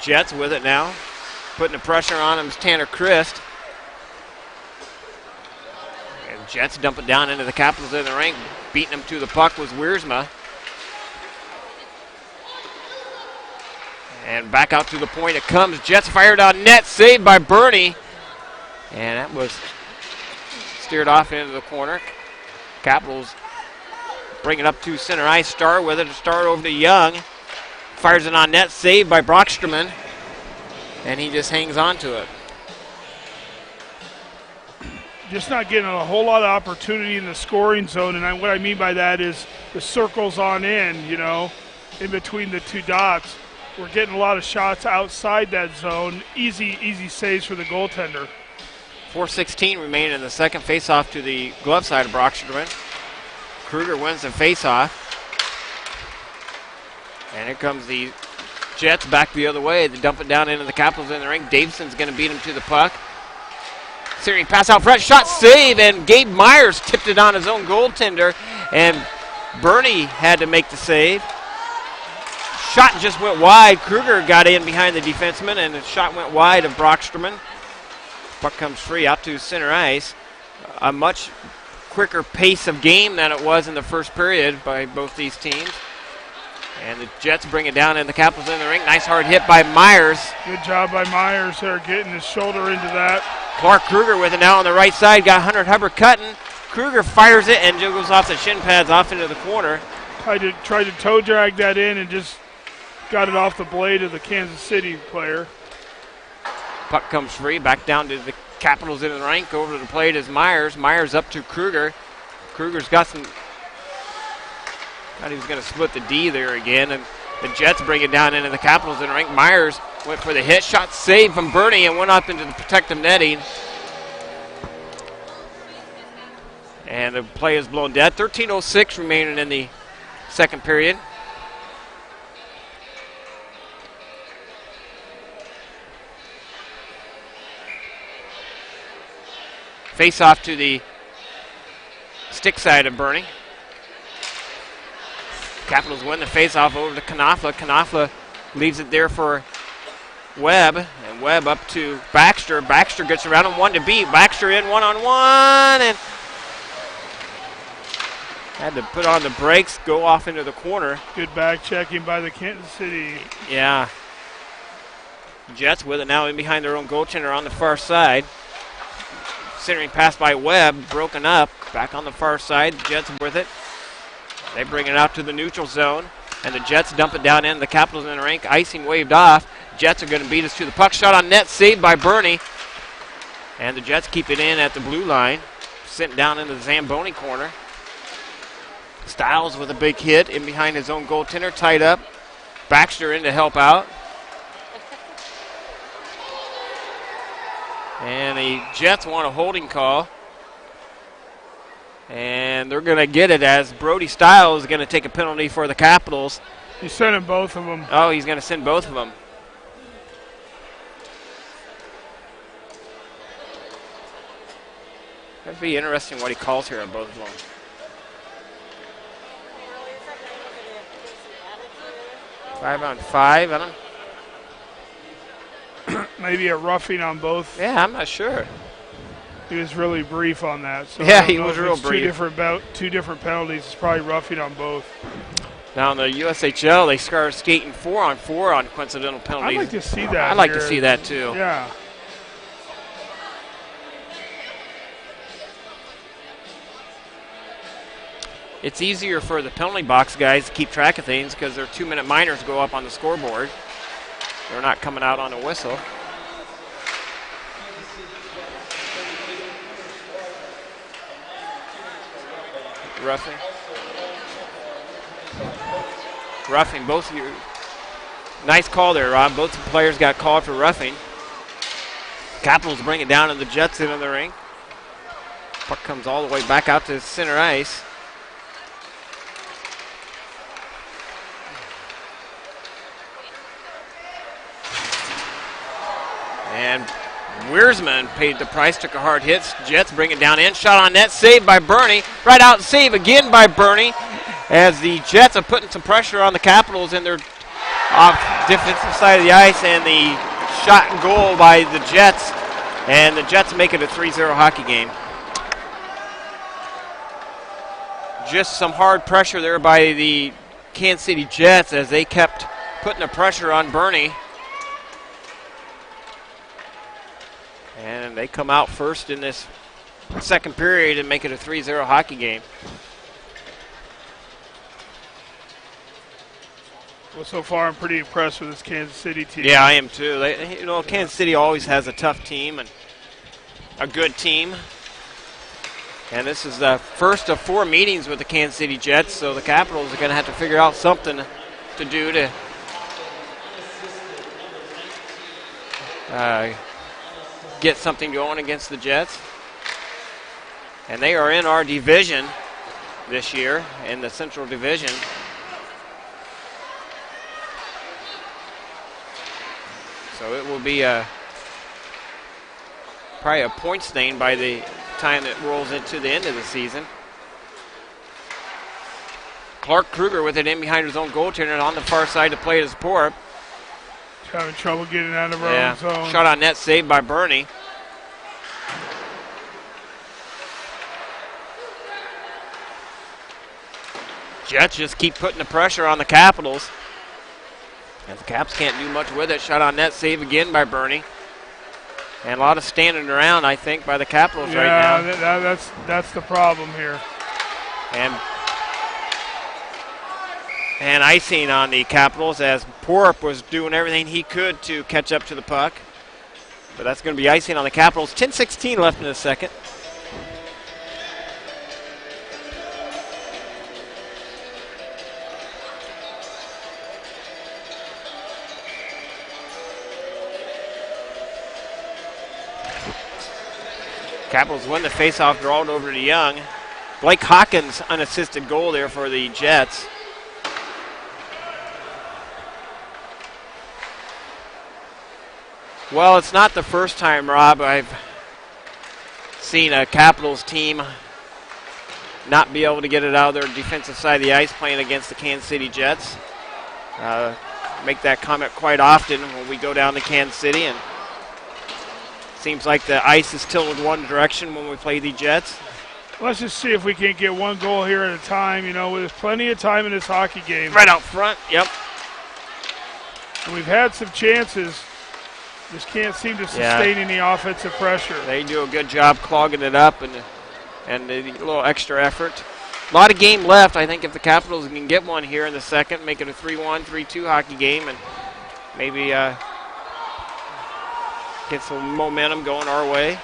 Jets with it now. Putting the pressure on him is Tanner Christ. And Jets dump it down into the Capitals in the rink. Beating him to the puck was Wiersma. And back out to the point it comes. Jets fired on net. Saved by Bernie. And that was steered off into the corner. Capitals bring it up to center ice. Star with it. Star over to Young. Fires it on net. Saved by Brocksterman. And he just hangs on to it. Just not getting a whole lot of opportunity in the scoring zone. And what I mean by that is the circles on in, in between the two dots. We're getting a lot of shots outside that zone. Easy saves for the goaltender. 4:16 remaining in the second. Face-off to the glove side of Brocksterman. Kruger wins the face-off. And here comes the Jets back the other way. They dump it down into the Capitals in the ring. Davison's going to beat him to the puck. Searing pass out front. Shot save, and Gabe Myers tipped it on his own goaltender. And Bernie had to make the save. Shot just went wide. Kruger got in behind the defenseman, and the shot went wide of Brocksterman. Puck comes free out to center ice. A much quicker pace of game than it was in the first period by both these teams. And the Jets bring it down, and the Capitals in the ring. Nice hard hit by Myers. Good job by Myers there, getting his shoulder into that. Clark Kruger with it now on the right side. Got Hunter Hubbard cutting. Kruger fires it and goes off the shin pads off into the corner. Tried to toe drag that in and just got it off the blade of the Kansas City player. Puck comes free, back down to the Capitals in the rank. Over to the plate is Myers. Myers up to Kruger. Kruger's got some. Thought he was going to split the D there again, and the Jets bring it down into the Capitals in the rank. Myers went for the hit. Shot saved from Bernie and went up into the protective netting. And the play is blown dead. 13:06 remaining in the second period. Face off to the stick side of Bernie. Capitals win the face-off over to Knopfler. Knopfler leaves it there for Webb, and Webb up to Baxter. Baxter gets around him, one to beat. Baxter in one-on-one, and had to put on the brakes, go off into the corner. Good back checking by the Kansas City. Yeah. Jets with it now in behind their own goaltender on the far side. Centering pass by Webb, broken up. Back on the far side, Jets with it. They bring it out to the neutral zone, and the Jets dump it down in. The Capitals in the rink. Icing waved off. Jets are going to beat us to the puck. Shot on net, saved by Bernie. And the Jets keep it in at the blue line. Sent down into the Zamboni corner. Stiles with a big hit in behind his own goaltender, tied up. Baxter in to help out. And the Jets want a holding call. And they're going to get it as Brody Stiles is going to take a penalty for the Capitals. He's sending both of them. Oh, he's going to send both of them. That'd be interesting what he calls here on both of them. Five on five, I don't. Maybe a roughing on both. Yeah, I'm not sure. He was really brief on that. So yeah, he was real brief. Two different penalties. It's probably roughing on both. Now in the USHL, they start skating 4-on-4 on coincidental penalties. I'd like to see that. I'd like to see that too. Yeah. It's easier for the penalty box guys to keep track of things because their 2-minute minors go up on the scoreboard. They're not coming out on a whistle. Roughing. Roughing, both of you. Nice call there, Rob. Both the players got called for roughing. Capitals bring it down and the Jets into the ring. Puck comes all the way back out to center ice. And Wiersman paid the price, took a hard hit. Jets bring it down in. Shot on net, saved by Bernie. Right out, save again by Bernie. As the Jets are putting some pressure on the Capitals in their defensive side of the ice. And the shot and goal by the Jets. And the Jets make it a 3-0 hockey game. Just some hard pressure there by the Kansas City Jets as they kept putting the pressure on Bernie. And they come out first in this second period and make it a 3-0 hockey game. Well, so far I'm pretty impressed with this Kansas City team. Yeah, I am too. Kansas City always has a tough team and a good team. And this is the first of 4 meetings with the Kansas City Jets, so the Capitals are going to have to figure out something to do to get something going against the Jets. And they are in our division this year, in the Central Division. So it will be probably a point stain by the time it rolls into the end of the season. Clark Kruger with it in behind his own goaltender and on the far side to play his support. Having trouble getting out of our own zone. Shot on net, saved by Bernie. Jets just keep putting the pressure on the Capitals. And the Caps can't do much with it. Shot on net, save again by Bernie. And a lot of standing around, I think, by the Capitals right now. Yeah, that's the problem here. And icing on the Capitals as Porup was doing everything he could to catch up to the puck. But that's going to be icing on the Capitals. 10:16 left in the second. Capitals win the faceoff, draw it over to Young. Blake Hawkins, unassisted goal there for the Jets. Well, it's not the first time, Rob, I've seen a Capitals team not be able to get it out of their defensive side of the ice playing against the Kansas City Jets. Make that comment quite often when we go down to Kansas City, and seems like the ice is tilted one direction when we play the Jets. Let's just see if we can't get one goal here at a time. You know, there's plenty of time in this hockey game. Right out front, yep. And we've had some chances. Just can't seem to sustain any offensive pressure. They do a good job clogging it up and a little extra effort. A lot of game left. I think if the Capitals can get one here in the second, make it a 3-1, 3-2 hockey game, and maybe get some momentum going our way.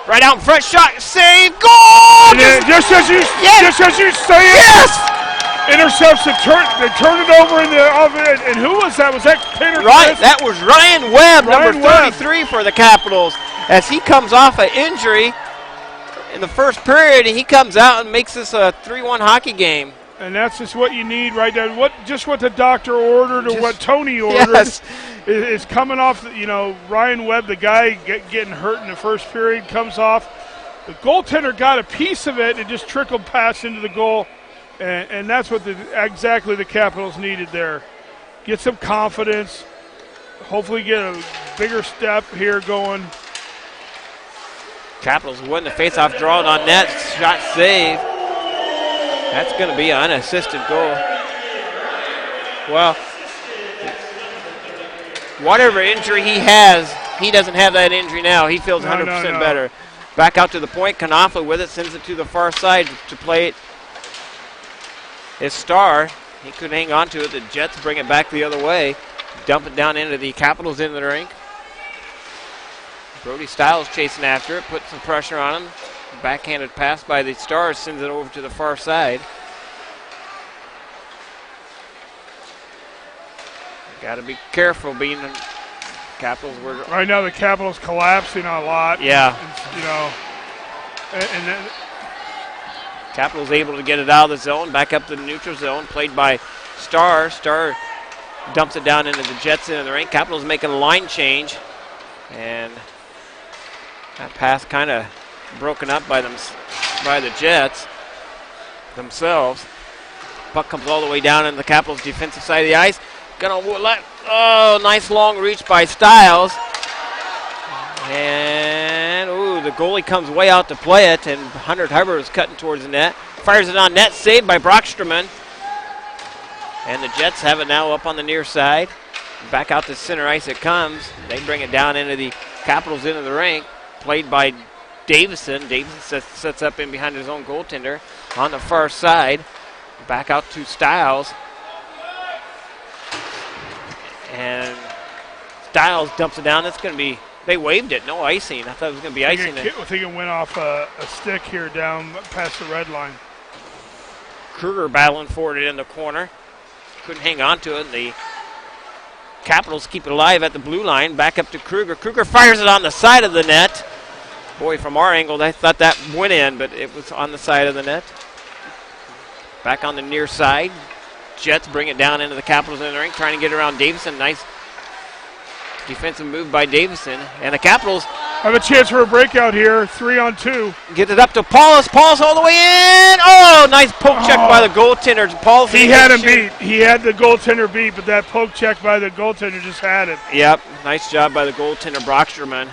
Right out in front, shot, save, goal! Just as you say it, yes! Intercepts and turn it over in the and who was that? Was that Taylor? Right, that was Ryan Webb, number 33 Webb. for the Capitals, as he comes off an injury in the first period, and he comes out and makes this a 3-1 hockey game. And that's just what you need right there. What the doctor ordered or what Tony ordered is coming off. Ryan Webb, the guy getting hurt in the first period, comes off. The goaltender got a piece of it and just trickled past into the goal. And that's what exactly the Capitals needed there. Get some confidence. Hopefully get a bigger step here going. Capitals win the faceoff, draw it on net, shot save. That's going to be an unassisted goal. Well, whatever injury he has, he doesn't have that injury now. He feels 100% better. Back out to the point. Knopfler with it, sends it to the far side to play it. His star, he couldn't hang on to it. The Jets bring it back the other way. Dump it down into the Capitals in the rink. Brody Stiles chasing after it, put some pressure on him. Backhanded pass by the Stars, sends it over to the far side. Got to be careful being the Capitals. Right now the Capitals collapsing a lot. Yeah. And then Capitals able to get it out of the zone, back up to the neutral zone, played by Starr. Starr dumps it down into the Jets in the rink. Capitals making a line change, and that pass kind of broken up by the Jets themselves. Puck comes all the way down in the Capitals' defensive side of the ice. Nice long reach by Stiles. And, the goalie comes way out to play it, and Hunter Hubbard is cutting towards the net. Fires it on net, saved by Brockstrom. And the Jets have it now up on the near side. Back out to center ice it comes. They bring it down into the Capitals into the rink, played by Davison. Davison sets up in behind his own goaltender on the far side. Back out to Stiles. And Stiles dumps it down. That's going to be... They waved it, no icing. I thought it was going to be icing. I think it went off a stick here down past the red line. Kruger battling for it in the corner. Couldn't hang on to it. The Capitals keep it alive at the blue line. Back up to Kruger. Kruger fires it on the side of the net. Boy, from our angle, I thought that went in, but it was on the side of the net. Back on the near side. Jets bring it down into the Capitals in the rink, trying to get around Davison. Nice defensive move by Davison. And the Capitals have a chance for a breakout here. 3-on-2. Get it up to Paulus. Paulus all the way in. Oh, nice poke check by the goaltender. Paulus. He had him beat. He had the goaltender beat, but that poke check by the goaltender just had it. Yep. Nice job by the goaltender, Brockstrom.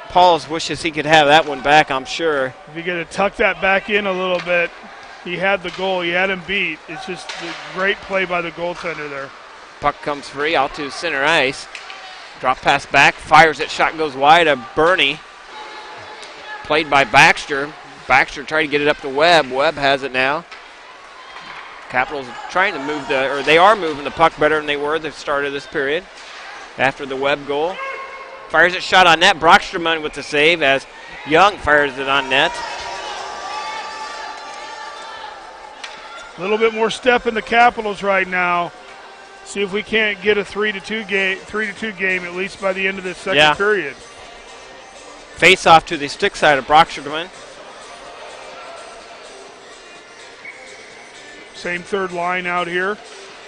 Paulus wishes he could have that one back, I'm sure. If you got to tuck that back in a little bit, he had the goal. He had him beat. It's just a great play by the goaltender there. Puck comes free out to center ice. Drop pass back, fires it, shot goes wide of Bernie. Played by Baxter. Baxter tried to get it up to Webb. Webb has it now. Capitals trying to move they are moving the puck better than they were at the start of this period. after the Webb goal. Fires it shot on net. Brockstrom with the save as Young fires it on net. A little bit more step in the Capitals right now. See if we can't get a 3-2 game at least by the end of this second period. Face off to the stick side of Brockstrom. Same third line out here.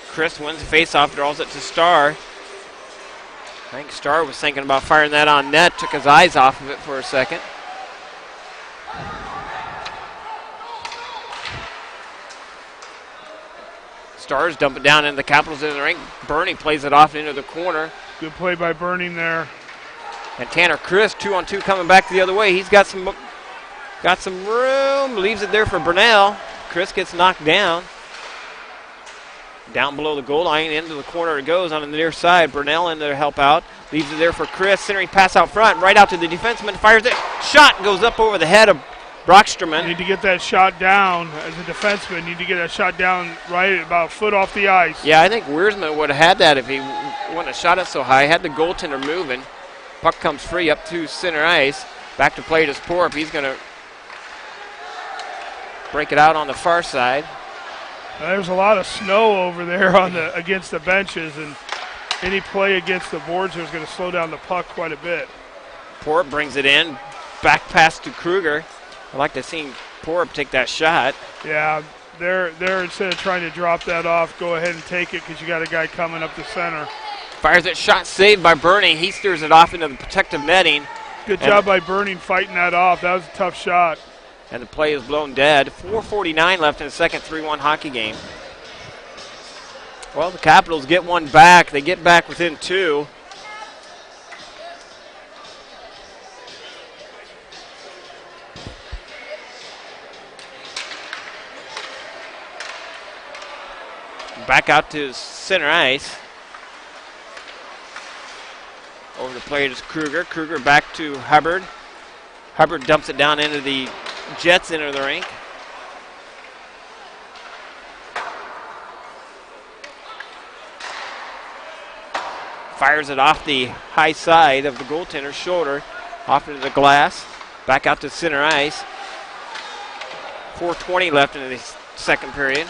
Chris wins the face-off, draws it to Starr. I think Starr was thinking about firing that on net, took his eyes off of it for a second. Starr's dumping down in the Capitals in the ring. Bernie plays it off into the corner. Good play by Burning there. And Tanner Chris, 2-on-2 coming back the other way. He's got some room, leaves it there for Burnell. Chris gets knocked down. Down below the goal line, into the corner it goes on the near side. Burnell in there to help out. Leaves it there for Chris. Centering pass out front, right out to the defenseman. Fires it. Shot goes up over the head of Brockstrom. Need to get that shot down as a defenseman. Need to get that shot down right about a foot off the ice. Yeah, I think Wiersma would have had that if he wouldn't have shot it so high. Had the goaltender moving. Puck comes free up to center ice. Back to play to Sporp. He's going to break it out on the far side. There's a lot of snow over there against the benches, and any play against the boards is going to slow down the puck quite a bit. Porp brings it in. Back pass to Kruger. I'd like to see Porp take that shot. Yeah, they're instead of trying to drop that off, go ahead and take it because you got a guy coming up the center. Fires it, shot saved by Bernie. He steers it off into the protective netting. Good job by Burning fighting that off. That was a tough shot. And the play is blown dead. 4:49 left in the second 3-1 hockey game. Well, the Capitals get one back. They get back within two. Back out to center ice. Over the play is Kruger. Kruger back to Hubbard. Hubbard dumps it down into the Jets into the rink. Fires it off the high side of the goaltender's shoulder, off into the glass. Back out to center ice. 4:20 left in the second period.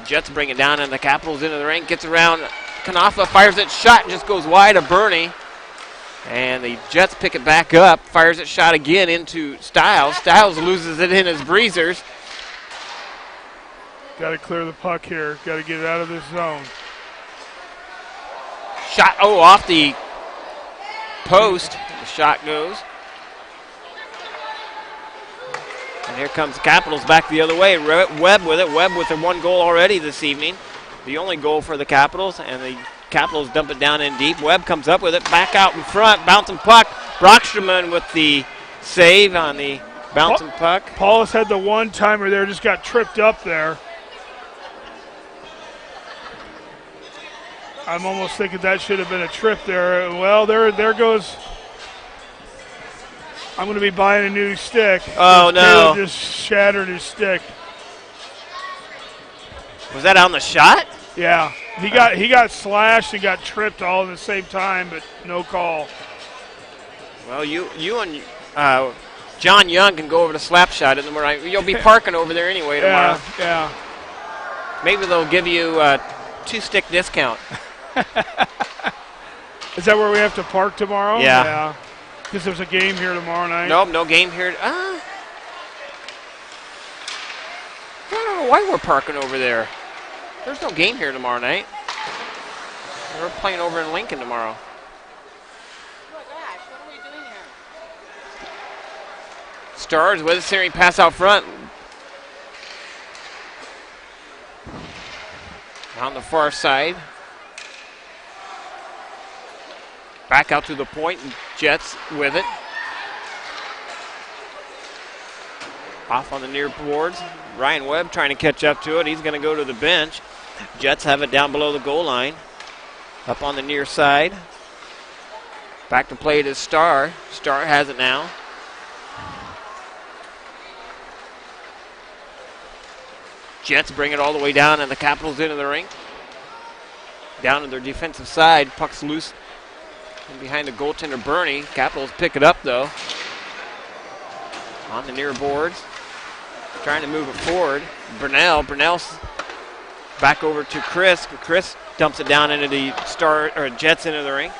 Jets bring it down, and the Capitals into the rink. Gets around Kanafa, fires it, shot, just goes wide of Bernie. And the Jets pick it back up, fires it, shot again into Stiles. Stiles loses it in his breezers. Got to clear the puck here. Got to get it out of this zone. Shot, off the post. The shot goes. And here comes the Capitals back the other way. Webb with it. Webb with the one goal already this evening. The only goal for the Capitals, and the Capitals dump it down in deep. Webb comes up with it, back out in front, bouncing puck. Brockstrom with the save on the bouncing puck. Paulus had the one-timer there, just got tripped up there. I'm almost thinking that should have been a trip there. Well, there goes. I'm going to be buying a new stick. Oh, no. Caleb just shattered his stick. Was that on the shot? Yeah. He got slashed and got tripped all at the same time, but no call. Well, you and John Young can go over to Slapshot, and you'll be parking over there anyway tomorrow. Yeah. Maybe they'll give you a 2-stick discount. Is that where we have to park tomorrow? Yeah. Because there's a game here tomorrow night. Nope, no game here. I don't know why we're parking over there. There's no game here tomorrow night. We're playing over in Lincoln tomorrow. Oh my gosh, what are we doing here? Stars with a centering pass out front. On the far side. Back out to the point, and Jets with it. Off on the near boards. Ryan Webb trying to catch up to it. He's going to go to the bench. Jets have it down below the goal line. Up on the near side. Back to play to Starr. Starr has it now. Jets bring it all the way down, and the Capitals into the rink. Down to their defensive side. Puck's loose and behind the goaltender, Bernie. Capitals pick it up, though. On the near boards. Trying to move it forward. Brunell's back over to Chris. Chris dumps it down into the Jets into the rink.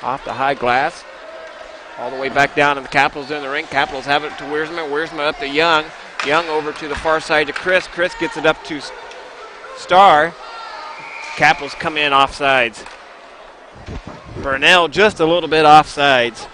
Off the high glass. All the way back down to the Capitals in the rink. Capitals have it to Wiersma. Wiersma up to Young. Young over to the far side to Chris. Chris gets it up to Starr. Capitals come in offsides. Burnell just a little bit offsides.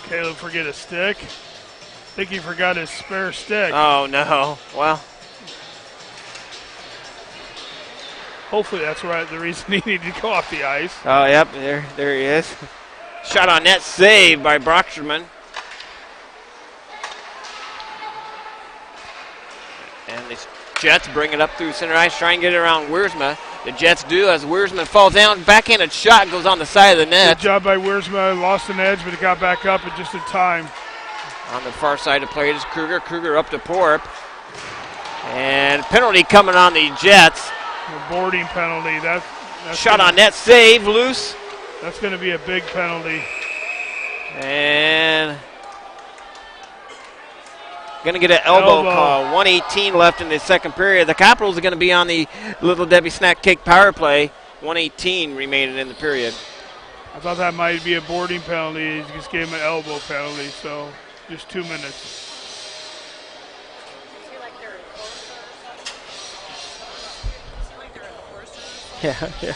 Caleb forget a stick. I think he forgot his spare stick. Oh, no. Well. Hopefully that's right. The reason he needed to go off the ice. Oh, yep. There he is. Shot on net, saved by Brocksterman. And the Jets bring it up through center ice, try and get it around Wiersma. The Jets do as Wiersma falls down. Backhanded shot goes on the side of the net. Good job by Wiersma. Lost an edge, but it got back up just in time. On the far side of play is Kruger. Kruger up to Porp. And penalty coming on the Jets. A boarding penalty. That's shot on net, save, loose. That's going to be a big penalty. And going to get an elbow call. 1:18 left in the second period. The Capitals are going to be on the Little Debbie Snack Cake power play. 1:18 remaining in the period. I thought that might be a boarding penalty. He just gave him an elbow penalty, so just 2 minutes. Yeah.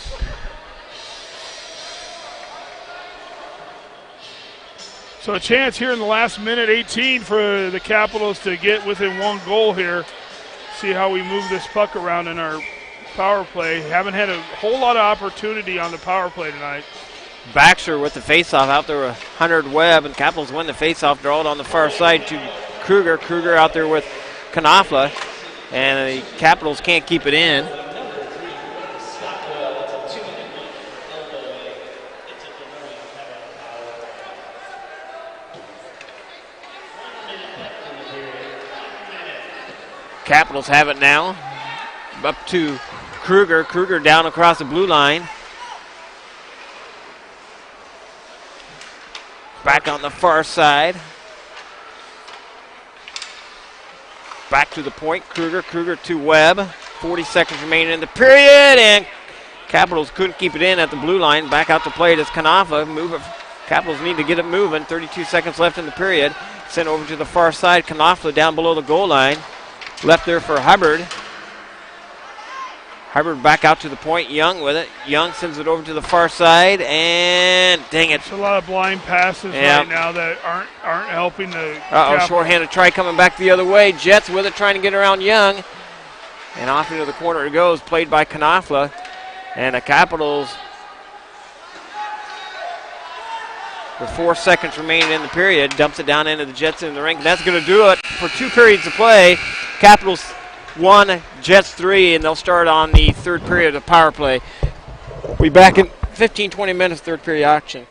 So a chance here in the last minute 18 for the Capitals to get within one goal here. See how we move this puck around in our power play. Haven't had a whole lot of opportunity on the power play tonight. Baxter with the faceoff out there with 100 Webb, and Capitals win the faceoff. Draw it on the far side to Kruger. Kruger out there with Knopfler, and the Capitals can't keep it in. Capitals have it now. Up to Kruger. Kruger down across the blue line. Back on the far side. Back to the point. Kruger. Kruger to Webb. 40 seconds remaining in the period, and Capitals couldn't keep it in at the blue line. Back out to play it is Kanafa. Move it. Capitals need to get it moving. 32 seconds left in the period. Sent over to the far side. Kanafa down below the goal line. Left there for Hubbard. Hubbard back out to the point. Young with it. Young sends it over to the far side, and dang it. There's a lot of blind passes right now that aren't helping the. Shorthanded try coming back the other way. Jets with it, trying to get around Young. And off into the corner it goes, played by Knopfler. And the Capitals, with 4 seconds remaining in the period, dumps it down into the Jets in the rink. That's going to do it for 2 periods of play. Capitals 1, Jets 3, and they'll start on the third period of power play. We'll be back in 15-20 minutes, third period action.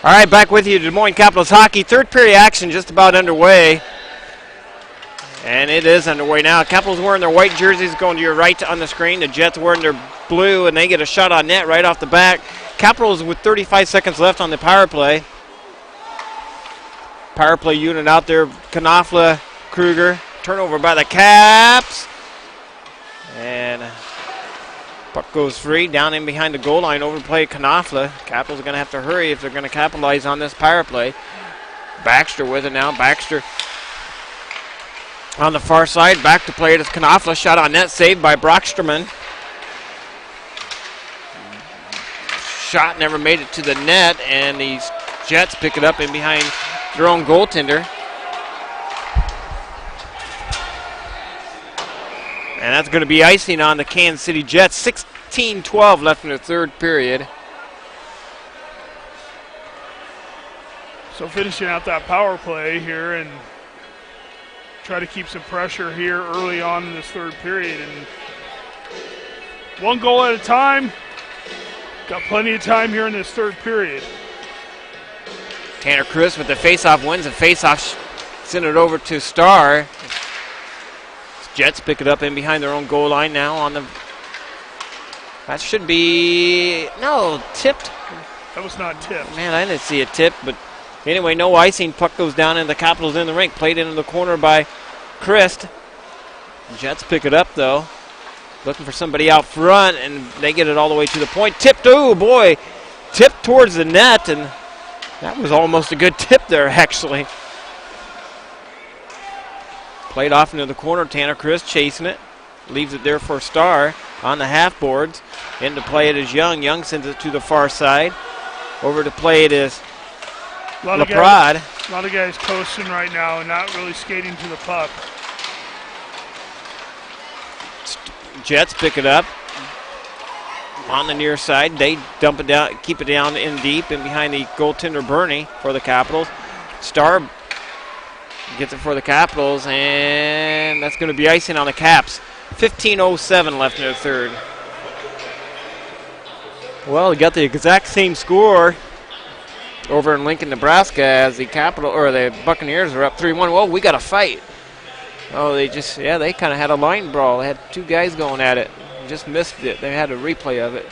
All right, back with you, Des Moines Capitals hockey. Third period action just about underway. And it is underway now. Capitals wearing their white jerseys going to your right on the screen. The Jets wearing their blue, and they get a shot on net right off the bat. Capitals with 35 seconds left on the power play. Power play unit out there. Knopfler, Kruger. Turnover by the Caps. And puck goes free down in behind the goal line. Overplay Knopfler. Capitals are going to have to hurry if they're going to capitalize on this power play. Baxter with it now. Baxter on the far side. Back to play it is Knopfler. Shot on net. Saved by Brocksterman. Shot never made it to the net. And these Jets pick it up in behind their own goaltender. And that's going to be icing on the Kansas City Jets. 16-12 left in the third period. So finishing out that power play here and try to keep some pressure here early on in this third period. And one goal at a time. Got plenty of time here in this third period. Tanner Chris with the faceoff wins. The faceoff send it over to Starr. Jets pick it up in behind their own goal line now on the... That should be... No, tipped. That was not tipped. Man, I didn't see a tip, but anyway, no icing. Puck goes down and the Capitals in the rink. Played into the corner by Christ. Jets pick it up, though. Looking for somebody out front, and they get it all the way to the point. Tipped, oh boy. Tipped towards the net, and that was almost a good tip there, actually. Played off into the corner. Tanner Chris chasing it. Leaves it there for Starr on the half boards. Into play it is Young. Young sends it to the far side. Over to play it is LaPrade. A lot of guys coasting right now and not really skating to the puck. Jets pick it up on the near side. They dump it down, keep it down in deep and behind the goaltender Bernie for the Capitals. Starr gets it for the Capitals, and that's going to be icing on the Caps. 15:07 left in the third. Well, we got the exact same score over in Lincoln, Nebraska, as the the Buccaneers are up 3-1. Well, we got a fight. Oh, they kind of had a line brawl. They had two guys going at it. Just missed it. They had a replay of it.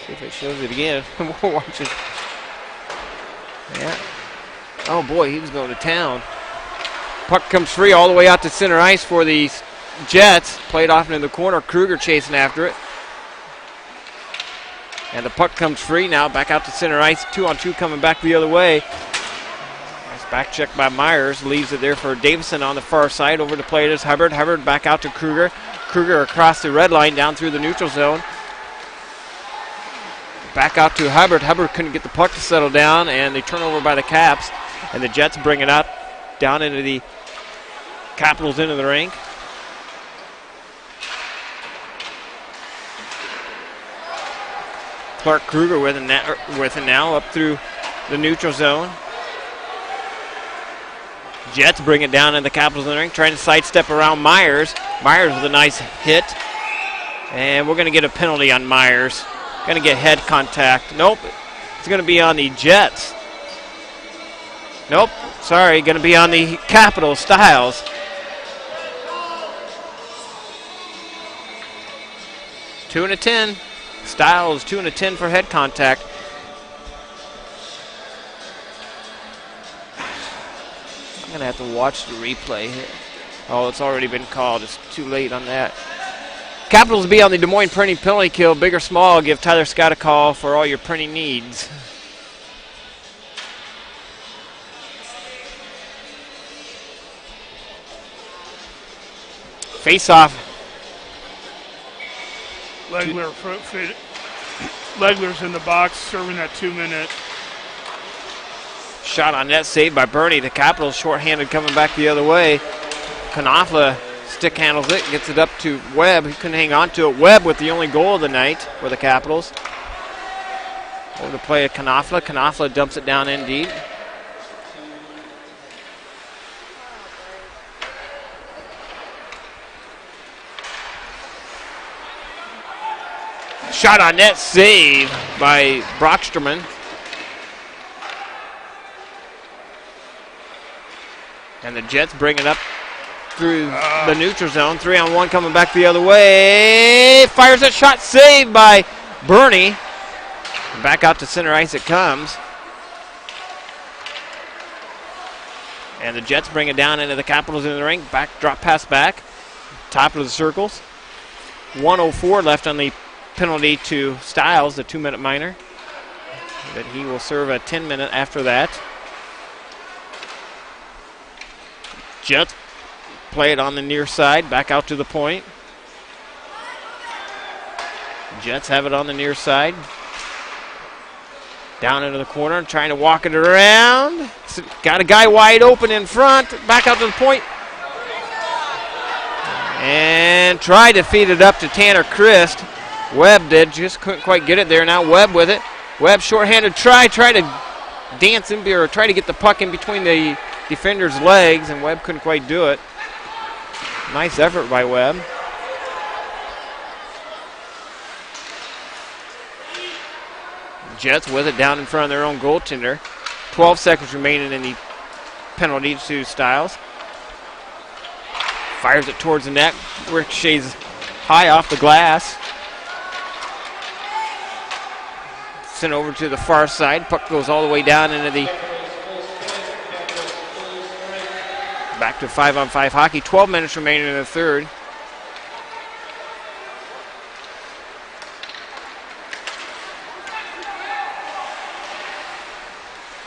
See if it shows it again. We'll watch it. Yeah. Oh, boy, he was going to town. Puck comes free all the way out to center ice for the Jets. Played off into the corner. Kruger chasing after it. And the puck comes free now. Back out to center ice. 2-on-2 coming back the other way. Nice back check by Myers. Leaves it there for Davison on the far side. Over to play it is Hubbard. Hubbard back out to Kruger. Kruger across the red line down through the neutral zone. Back out to Hubbard. Hubbard couldn't get the puck to settle down, and they turn over by the Caps. And the Jets bring it out down into the Capitals into the rink. Clark Kruger with it now up through the neutral zone. Jets bring it down in the Capitals in the rink, trying to sidestep around Myers. Myers with a nice hit. And we're going to get a penalty on Myers. Going to get head contact. Nope. It's going to be on the Jets. Nope. Sorry. Going to be on the Capitals. Styles. Two and a 10. Styles 2 and a 10 for head contact. I'm going to have to watch the replay here. Oh, it's already been called. It's too late on that. Capitals be on the Des Moines printing penalty kill. Big or small, give Tyler Scott a call for all your printing needs. Face-off. Legler's in the box, serving that 2-minute. Shot on net, saved by Bernie. The Capitals shorthanded coming back the other way. Knopfler stick handles it, gets it up to Webb. He couldn't hang on to it. Webb with the only goal of the night for the Capitals. Over to play at Knopfler. Knopfler dumps it down in deep. Shot on net, save by Brocksterman. And the Jets bring it up through the neutral zone. 3-on-1 coming back the other way. Fires a shot, saved by Bernie. Back out to center ice it comes. And the Jets bring it down into the Capitals in the ring. Back, drop pass back. Top of the circles. 1:04 left on the penalty to Stiles, the 2-minute minor. But he will serve a 10-minute after that. Jets play it on the near side, back out to the point. Jets have it on the near side. Down into the corner, trying to walk it around. Got a guy wide open in front, back out to the point. And tried to feed it up to Tanner Christ. Webb did, just couldn't quite get it there. Now Webb with it. Webb shorthanded try to dance in, or try to get the puck in between the defender's legs, and Webb couldn't quite do it. Nice effort by Webb. Jets with it down in front of their own goaltender. 12 seconds remaining in the penalty to Stiles. Fires it towards the net. Ricochets high off the glass. Sent over to the far side. Puck goes all the way down into the... Back to 5-on-5 hockey. 12 minutes remaining in the third.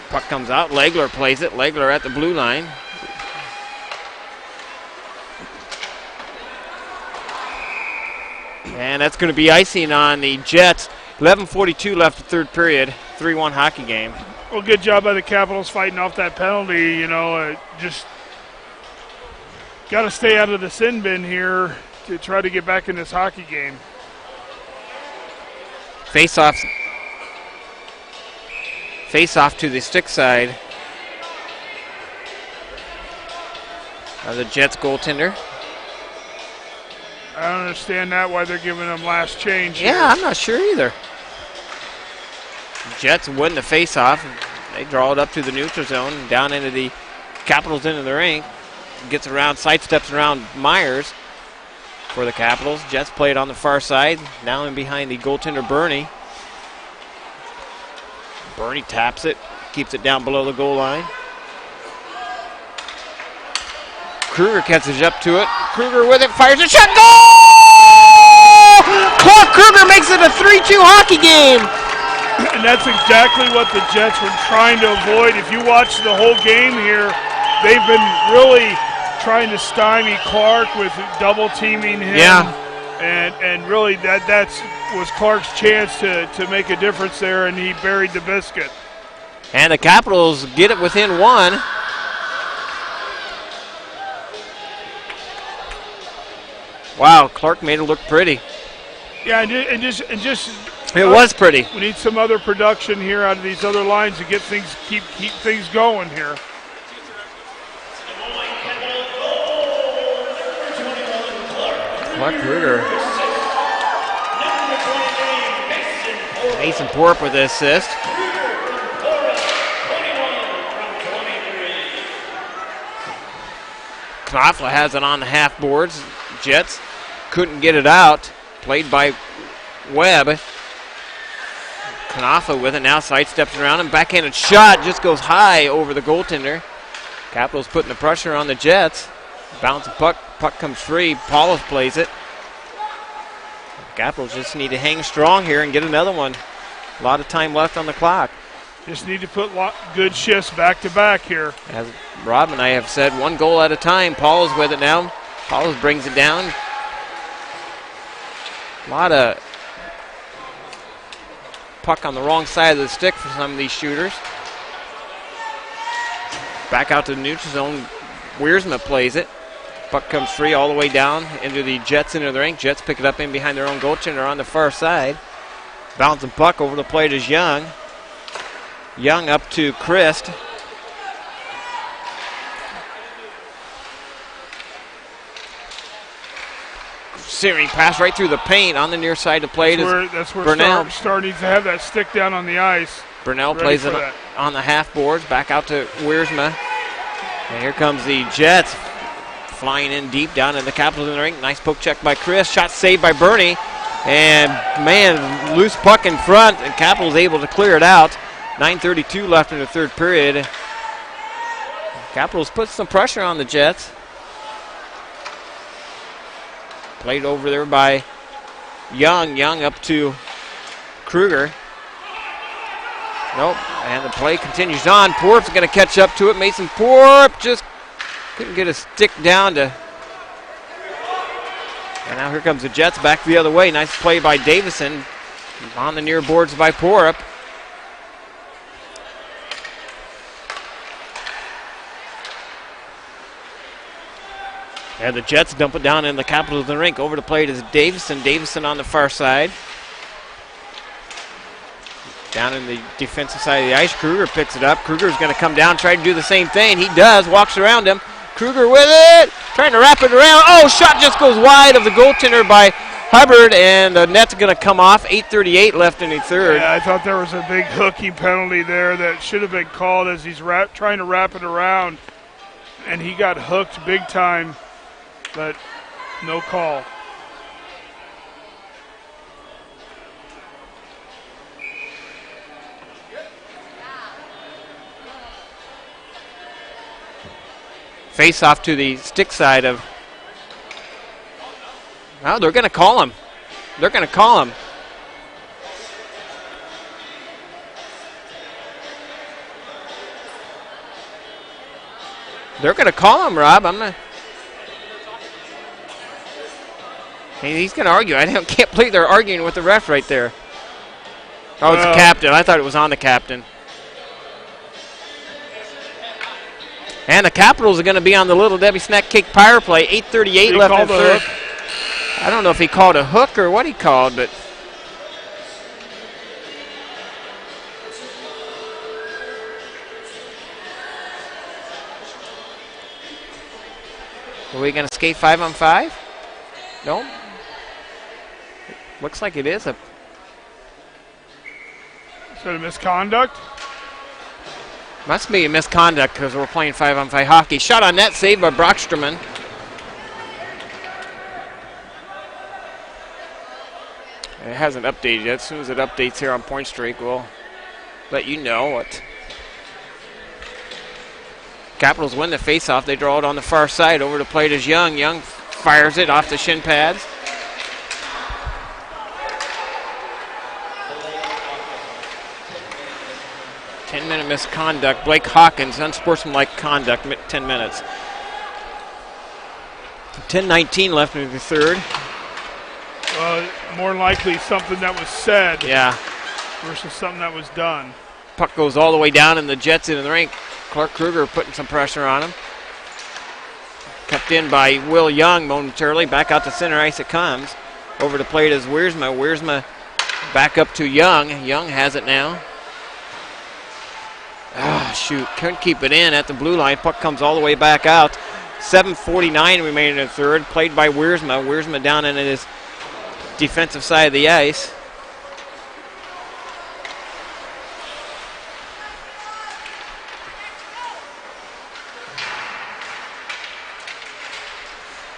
Puck comes out. Legler plays it. Legler at the blue line. And that's going to be icing on the Jets. 11:42 left the third period. 3-1 hockey game. Well, good job by the Capitals fighting off that penalty. You know, just got to stay out of the sin bin here to try to get back in this hockey game. Face off to the stick side of the Jets goaltender. I don't understand that, why they're giving them last change Yeah, here. I'm not sure either. Jets win the face-off. They draw it up to the neutral zone, down into the Capitals into the rink. Gets around, sidesteps around Myers for the Capitals. Jets play it on the far side, now in behind the goaltender Bernie. Bernie taps it, keeps it down below the goal line. Kruger catches up to it. Kruger with it, fires a shot, goal! Clark Kruger makes it a 3-2 hockey game. And that's exactly what the Jets were trying to avoid. If you watch the whole game here, they've been really trying to stymie Clark with double teaming him. Yeah. And really that was Clark's chance to make a difference there, and he buried the biscuit. And the Capitals get it within one. Wow, Clark made it look pretty. Yeah, and just It was pretty. we need some other production here out of these other lines to get things keep things going here. Clark Kruger. Mason Porp with the assist. Knopfler has it on the half boards. Jets couldn't get it out. Played by Webb. Knopfler with it now, sidesteps around him. Backhanded shot just goes high over the goaltender. Capitals putting the pressure on the Jets. Bounce puck comes free. Paulus plays it. Capitals just need to hang strong here and get another one. A lot of time left on the clock. Just need to put good shifts back to back here. As Rob and I have said, one goal at a time. Paul is with it now. Paul brings it down. A lot of puck on the wrong side of the stick for some of these shooters. Back out to the neutral zone. Wiersma plays it. Puck comes free all the way down into the Jets into the rink. Jets pick it up in behind their own goaltender on the far side. Bouncing puck over the plate is Young. Young up to Christ. searing pass right through the paint on the near side of the plate. That's where Burnell. Star needs to have that stick down on the ice. Burnell plays it on the half boards, back out to Wiersma. And here comes the Jets flying in deep down in the Capitals in the rink. Nice poke check by Chris. Shot saved by Bernie. And, man, loose puck in front, and Capitals able to clear it out. 9:32 left in the third period. Capitals put some pressure on the Jets. Played over there by Young. Young up to Kruger. Nope, and the play continues on. Porp's going to catch up to it. Mason Porp just couldn't get a stick down to. And now here comes the Jets back the other way. Nice play by Davison on the near boards by Porp. And the Jets dump it down in the Capitals of the rink. Over the plate is Davison. Davison on the far side. Down in the defensive side of the ice, Kruger picks it up. Kruger's going to come down, try to do the same thing. He does, walks around him. Kruger with it, trying to wrap it around. Oh, shot just goes wide of the goaltender by Hubbard, and the net's going to come off. 8:38 left in the third. Yeah, I thought there was a big hooking penalty there that should have been called as he's trying to wrap it around, and he got hooked big time, but no call. Face off to the stick side of. Well, they're going to call him. They're going to call him. They're going to call him, Rob. I'm not. He's going to argue. I can't believe they're arguing with the ref right there. Oh, it's the captain. I thought it was on the captain. And the Capitals are going to be on the Little Debbie Snack Cake Power Play. 8:38 left in third. I don't know if he called a hook or what he called, but are we going to skate 5-on-5? No. Looks like it is a. Is that a misconduct? Must be a misconduct because we're playing 5-on-5 hockey. Shot on net, saved by Brocksterman. It hasn't updated yet. As soon as it updates here on Point Streak, we'll let you know what. Capitals win the faceoff. They draw it on the far side. Over to plate is Young. Young fires it off the shin pads. Ten-minute misconduct. Blake Hawkins, unsportsmanlike conduct, 10 minutes. 10:19 left in the third. More likely something that was said. Yeah. Versus something that was done. Puck goes all the way down, and the Jets in the rink. Clark Kruger putting some pressure on him. Kept in by Will Young momentarily. Back out to center ice it comes. Over the plate is Wiersma. Wiersma back up to Young. Young has it now. Shoot, couldn't keep it in at the blue line. Puck comes all the way back out. 7:49 remaining in the third. Played by Wiersma. Wiersma down in his defensive side of the ice.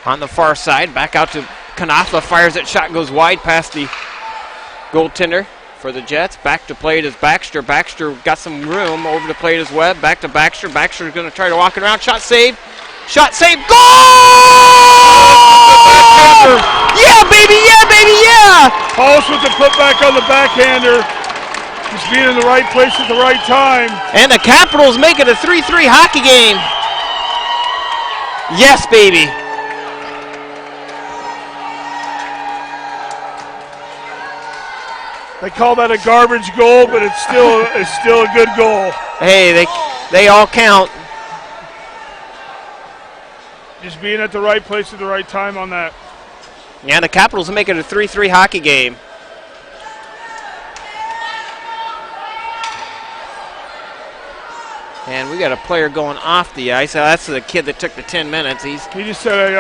On the far side, back out to Kanafa. Fires it. Shot goes wide past the goaltender for the Jets. Back to plate is Baxter. Baxter got some room. Over to plate is Webb. Back to Baxter. Baxter's going to try to walk it around. Shot saved. Shot saved. Goal! Yeah, baby. Yeah, baby. Yeah. Paulus with the putback on the backhander. Just being in the right place at the right time. And the Capitals make it a 3-3 hockey game. Yes, baby. They call that a garbage goal, but it's still a good goal. Hey, they all count. Just being at the right place at the right time on that. Yeah, the Capitals make it a 3-3 hockey game. And we got a player going off the ice. That's the kid that took the 10 minutes. He just said,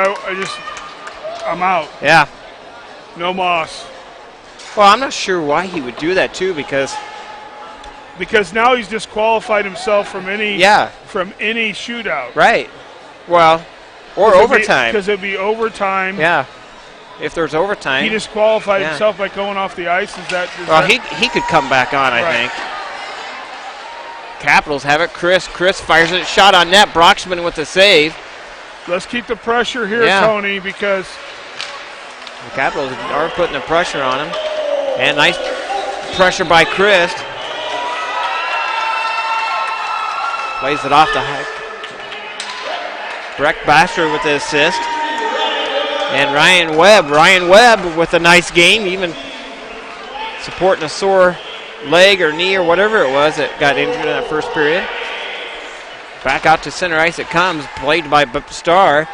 I'm out. Yeah. No moss. Well, I'm not sure why he would do that, too, because now he's disqualified himself from any shootout. Right. Well, or overtime. Because it'd be overtime. Yeah. If there's overtime. He disqualified himself by going off the ice. He could come back on, I think. Capitals have it. Chris fires it. Shot on net. Broxman with the save. Let's keep the pressure here, Tony, because the Capitals are putting the pressure on him. And nice pressure by Chris. Plays it off the high. Breck Baxter with the assist. And Ryan Webb with a nice game, even supporting a sore leg or knee or whatever it was that got injured in that first period. Back out to center ice it comes, played by Starr.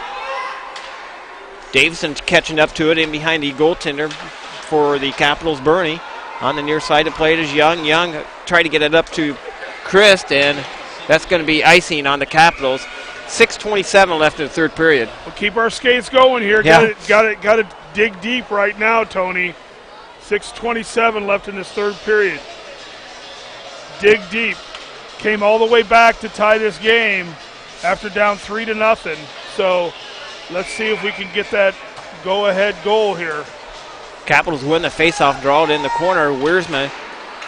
Davison catching up to it in behind the goaltender for the Capitals, Bernie. On the near side to play it is Young. Young tried to get it up to Christ, and that's going to be icing on the Capitals. 6:27 left in the third period. We'll keep our skates going here. Yeah. Got to dig deep right now, Tony. 6:27 left in this third period. Dig deep. Came all the way back to tie this game after down 3-0. So let's see if we can get that go-ahead goal here. Capitals win the face-off, draw it in the corner. Wiersma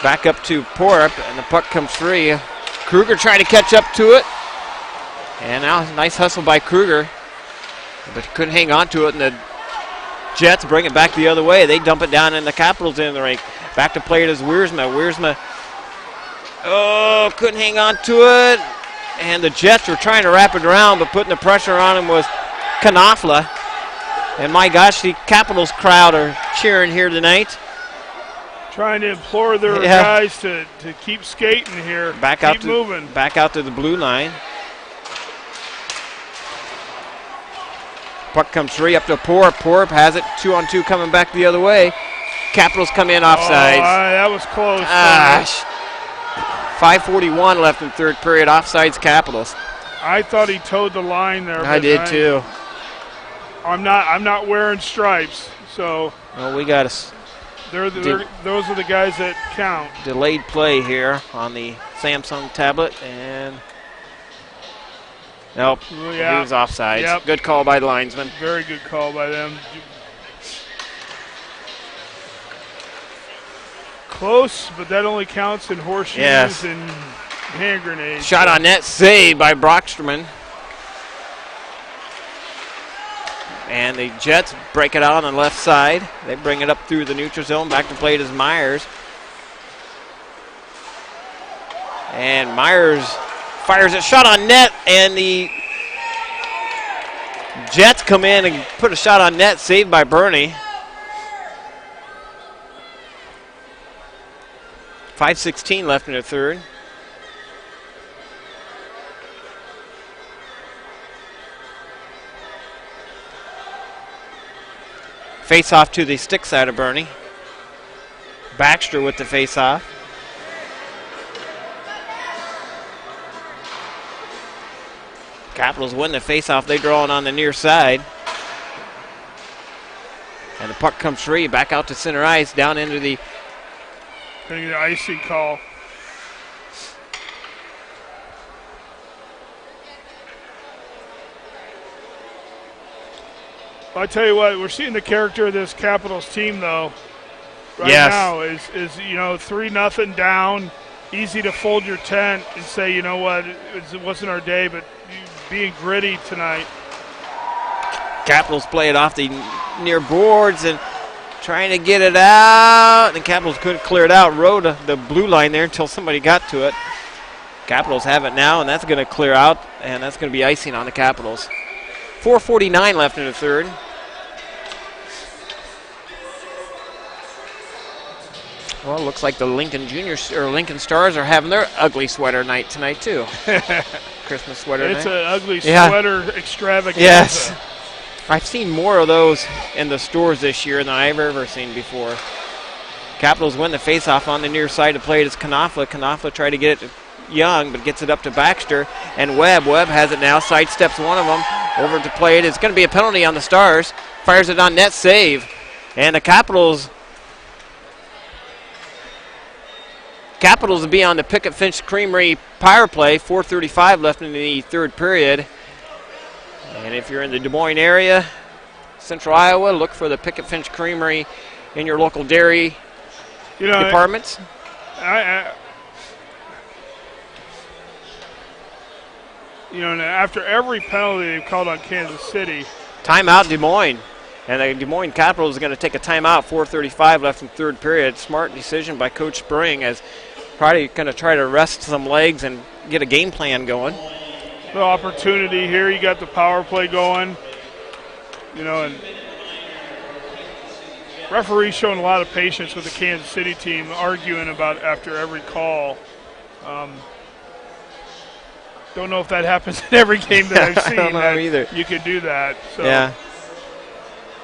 back up to Porup, and the puck comes free. Kruger trying to catch up to it. And now nice hustle by Kruger, but he couldn't hang on to it, and the Jets bring it back the other way. They dump it down, and the Capitals in the rink. Back to play it is Wiersma. Wiersma, couldn't hang on to it, and the Jets were trying to wrap it around, but putting the pressure on him was Knopfler. And my gosh, the Capitals crowd are cheering here tonight. Trying to implore their guys to keep skating here, keep moving. Back out to the blue line. Puck comes free up to Porup. Porup has it 2-on-2 coming back the other way. Capitals come in offsides. That was close. 5:41 left in third period. Offsides Capitals. I thought he towed the line there. I did too. I'm not wearing stripes, so. Well, we got us. Those are the guys that count. Delayed play here on the Samsung tablet, and nope, he was offsides. Yep. Good call by the linesman. Very good call by them. Close, but that only counts in horseshoes and hand grenades. Shot on net, saved by Brocksterman. And the Jets break it out on the left side. They bring it up through the neutral zone. Back to play it is Myers. And Myers fires it. Shot on net. And the Jets come in and put a shot on net. Saved by Bernie. 5:16 left in the third. Face off to the stick side of Bernie. Baxter with the face off. Capitals win the face off. They draw it on the near side. And the puck comes free. Back out to center ice. Down into the icing call. I tell you what, we're seeing the character of this Capitals team, though. Right now is 3-0 down. Easy to fold your tent and say, you know what, it wasn't our day, but being gritty tonight. Capitals play it off the near boards and trying to get it out. The Capitals couldn't clear it out. Rode the blue line there until somebody got to it. Capitals have it now, and that's going to clear out, and that's going to be icing on the Capitals. 4:49 left in the third. Well, it looks like the Lincoln Stars are having their ugly sweater night tonight too. Christmas sweater night. It's an ugly sweater extravaganza. Yes. I've seen more of those in the stores this year than I've ever seen before. Capitals win the faceoff on the near side to play it is Knopfler. Knopfler tried to get it to Young, but gets it up to Baxter. And Webb has it now, sidesteps one of them over to play it. It's going to be a penalty on the Stars. fires it on net, save. And the Capitals will be on the Pickett Finch Creamery power play. 4:35 left in the third period. And if you're in the Des Moines area, Central Iowa, look for the Pickett Finch Creamery in your local dairy departments. After every penalty they've called on Kansas City. Timeout Des Moines. And the Des Moines Capitals is going to take a timeout. 4:35 left in the third period. Smart decision by Coach Spring, as probably going to try to rest some legs and get a game plan going. The opportunity here. You got the power play going. And referees showing a lot of patience with the Kansas City team, arguing about after every call. Don't know if that happens in every game that I've seen. I don't know either. You could do that. So. Yeah.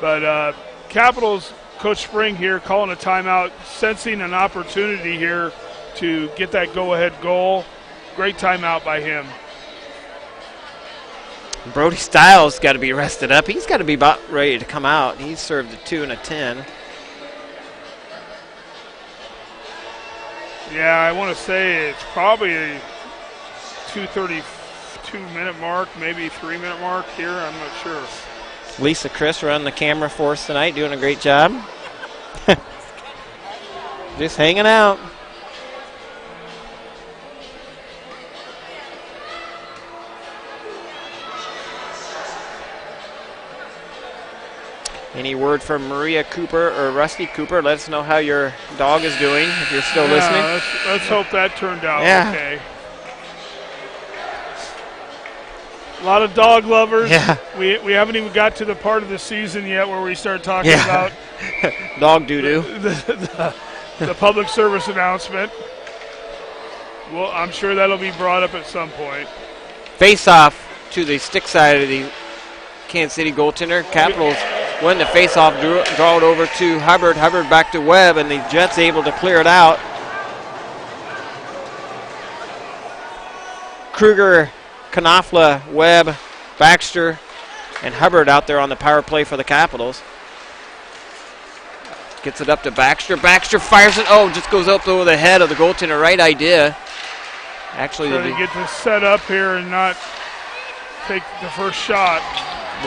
But Capitals, Coach Spring here calling a timeout, sensing an opportunity here to get that go-ahead goal. Great timeout by him. Brody Stiles got to be rested up. He's got to be about ready to come out. He's served a 2 and a 10. Yeah, I want to say it's probably a 2:32-minute mark, maybe 3-minute mark here. I'm not sure. Lisa Chris running the camera for us tonight, doing a great job. Just hanging out. Any word from Maria Cooper or Rusty Cooper? Let us know how your dog is doing, if you're still listening. Let's hope that turned out okay. A lot of dog lovers. Yeah. We haven't even got to the part of the season yet where we start talking about dog doo-doo. The public service announcement. Well, I'm sure that'll be brought up at some point. Face-off to the stick side of the Kansas City goaltender. Capitals win the face-off, draw it over to Hubbard. Hubbard back to Webb, and the Jets able to clear it out. Kruger, Knopfler, Webb, Baxter, and Hubbard out there on the power play for the Capitals. Gets it up to Baxter. Baxter fires it. Oh, just goes up over the head of the goaltender. Right idea. Actually, trying to get this set up here and not take the first shot.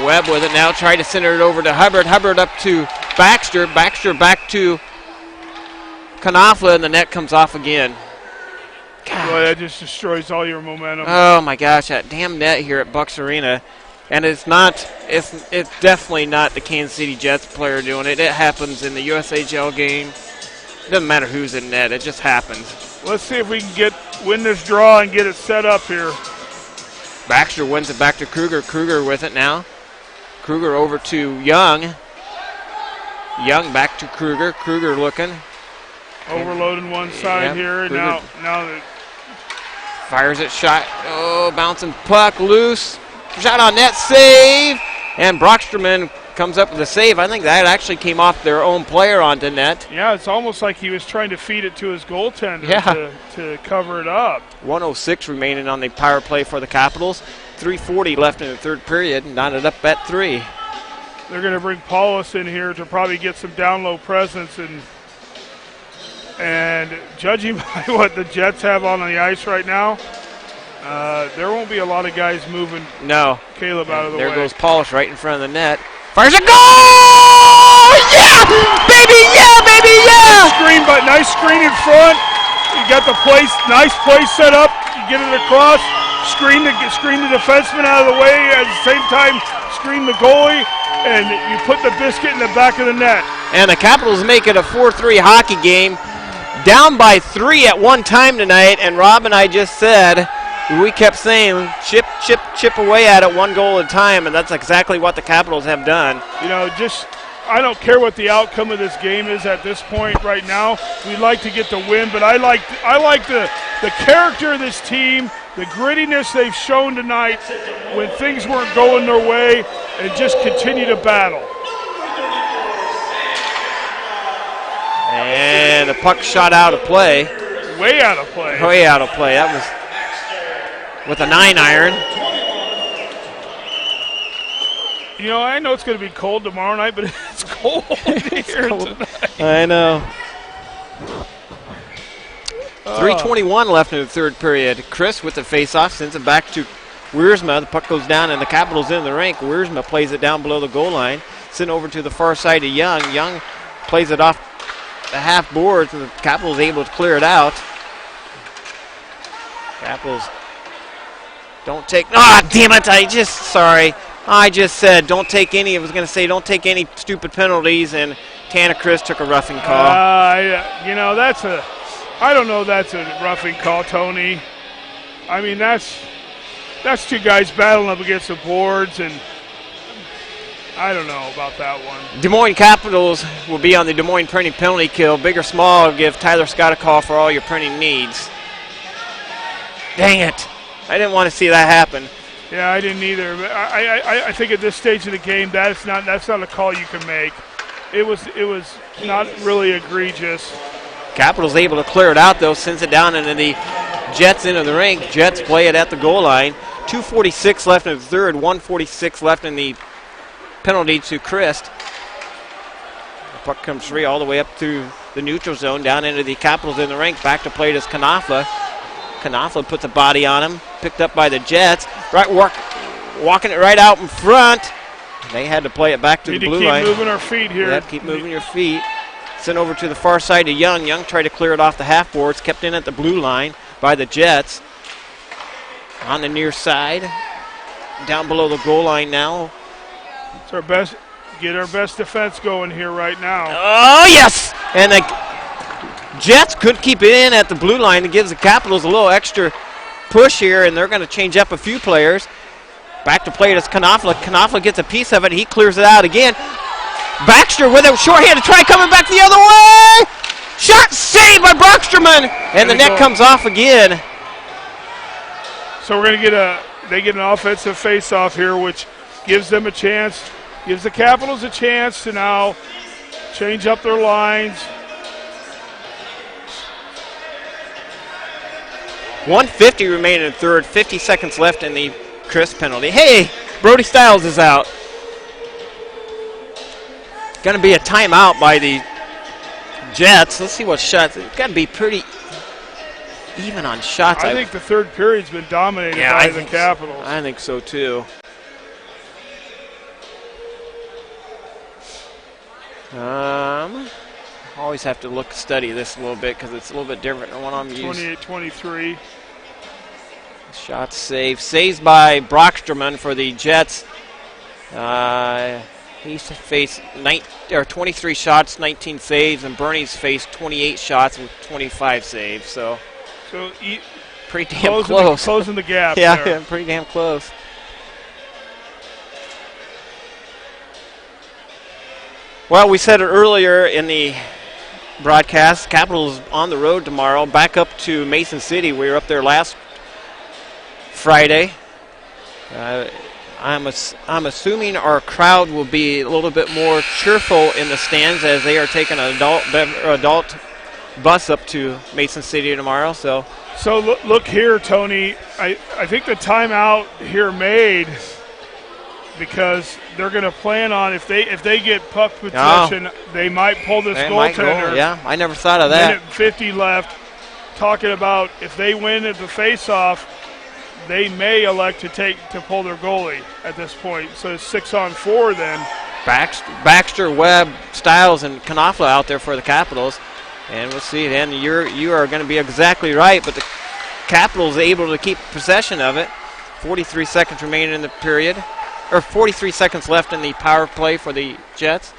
Webb with it now. Try to center it over to Hubbard. Hubbard up to Baxter. Baxter back to Knopfler, and the net comes off again. Boy, that just destroys all your momentum. Oh my gosh, that damn net here at Bucks Arena. And it's definitely not the Kansas City Jets player doing it. It happens in the USHL game. It doesn't matter who's in net, it just happens. Let's see if we can win this draw and get it set up here. Baxter wins it back to Kruger. Kruger with it now. Kruger over to Young. Young back to Kruger. Kruger looking. Overloading one side here. Now fires it, shot. Oh, bouncing puck loose. Shot on net, save. And Brocksterman comes up with a save. I think that actually came off their own player onto net. Yeah, it's almost like he was trying to feed it to his goaltender to cover it up. 1:06 remaining on the power play for the Capitals. 3:40 left in the third period. Knotted up at 3. They're going to bring Paulus in here to probably get some down-low presence. And judging by what the Jets have on the ice right now, there won't be a lot of guys moving Caleb out of the way. There goes Paulus right in front of the net. Fires a goal! Yeah! Baby, yeah, baby, yeah! Nice screen in front. You got the nice place set up. You get it across. Screen the defenseman out of the way. At the same time, screen the goalie. And you put the biscuit in the back of the net. And the Capitals make it a 4-3 hockey game. Down by 3 at one time tonight. And Rob and I just said, we kept saying, chip away at it 1 goal at a time. And that's exactly what the Capitals have done. I don't care what the outcome of this game is at this point right now. We'd like to get the win, but I like the character of this team, the grittiness they've shown tonight when things weren't going their way, and just continue to battle. And the puck shot out of play. Way out of play. Way out of play. That was with a 9-iron. You know, I know it's going to be cold tomorrow night, but it's cold here tonight. I know. 3:21 left in the third period. Chris with the face-off sends it back to Wiersma. The puck goes down, and the Capitals in the rink. Wiersma plays it down below the goal line. Sent over to the far side to Young. Young plays it off the half boards, and the Capitals able to clear it out. Capitals don't take. Ah, damn it! I just said don't take any. I was going to say don't take any stupid penalties, and Tana Chris took a roughing call. You know, I don't know. That's a roughing call, Tony. I mean, that's two guys battling up against the boards, and I don't know about that one. Des Moines Capitals will be on the Des Moines printing penalty kill. Big or small, give Tyler Scott a call for all your printing needs. Dang it. I didn't want to see that happen. Yeah, I didn't either. But I think at this stage of the game, that's not a call you can make. It was not really egregious. Capitals able to clear it out, though, sends it down into the Jets into the rink. Jets play it at the goal line. 2:46 left in the third, 1:46 left in the penalty to Christ. The puck comes free all the way up through the neutral zone, down into the Capitals in the rink. Back to play is Knopfler. Knopfler puts a body on him, picked up by the Jets. Walking it right out in front. They had to play it back to the blue line. Keep moving our feet here. Yeah, keep moving your feet. Sent over to the far side to Young. Young tried to clear it off the half boards, kept in at the blue line by the Jets. On the near side, down below the goal line now. It's our best. Get our best defense going here right now. Oh yes! And the Jets couldn't keep it in at the blue line. It gives the Capitals a little extra push here, and they're going to change up a few players. Back to play it is Knopfler. Knopfler gets a piece of it. He clears it out again. Baxter with a shorthanded try coming back the other way. Shot saved by Brocksterman, and the net comes off again. So we're going to they get an offensive face-off here, which gives them a chance, gives the Capitals a chance to now change up their lines. 1:50 remaining in the third, 50 seconds left in the Chris penalty. Hey, Brody Stiles is out. Going to be a timeout by the Jets. Let's see what shots. It's got to be pretty even on shots. I think the third period's been dominated by the Capitals. I think so too. Always have to study this a little bit because it's a little bit different than what I'm used. 28-23. Shots saved. Saves by Brocksterman for the Jets. He's faced 23 shots, 19 saves, and Bernie's faced 28 shots with 25 saves. So pretty damn close. Closing the gap. Yeah, pretty damn close. Well, we said it earlier in the broadcast. Capitals on the road tomorrow, back up to Mason City. We were up there last Friday. I'm assuming our crowd will be a little bit more cheerful in the stands as they are taking an adult bus up to Mason City tomorrow. So look here, Tony. I think the timeout here made because they're going to plan on if they get puck possession, they might pull this goaltender. Yeah, I never thought of that. Minute 50 left. Talking about if they win at the face-off, they may elect to pull their goalie at this point. So it's 6-on-4 then. Baxter, Webb, Stiles, and Knopfler out there for the Capitals. And we'll see. And you are going to be exactly right, but the Capitals able to keep possession of it. 43 seconds remaining in the period. Or 43 seconds left in the power play for the Jets.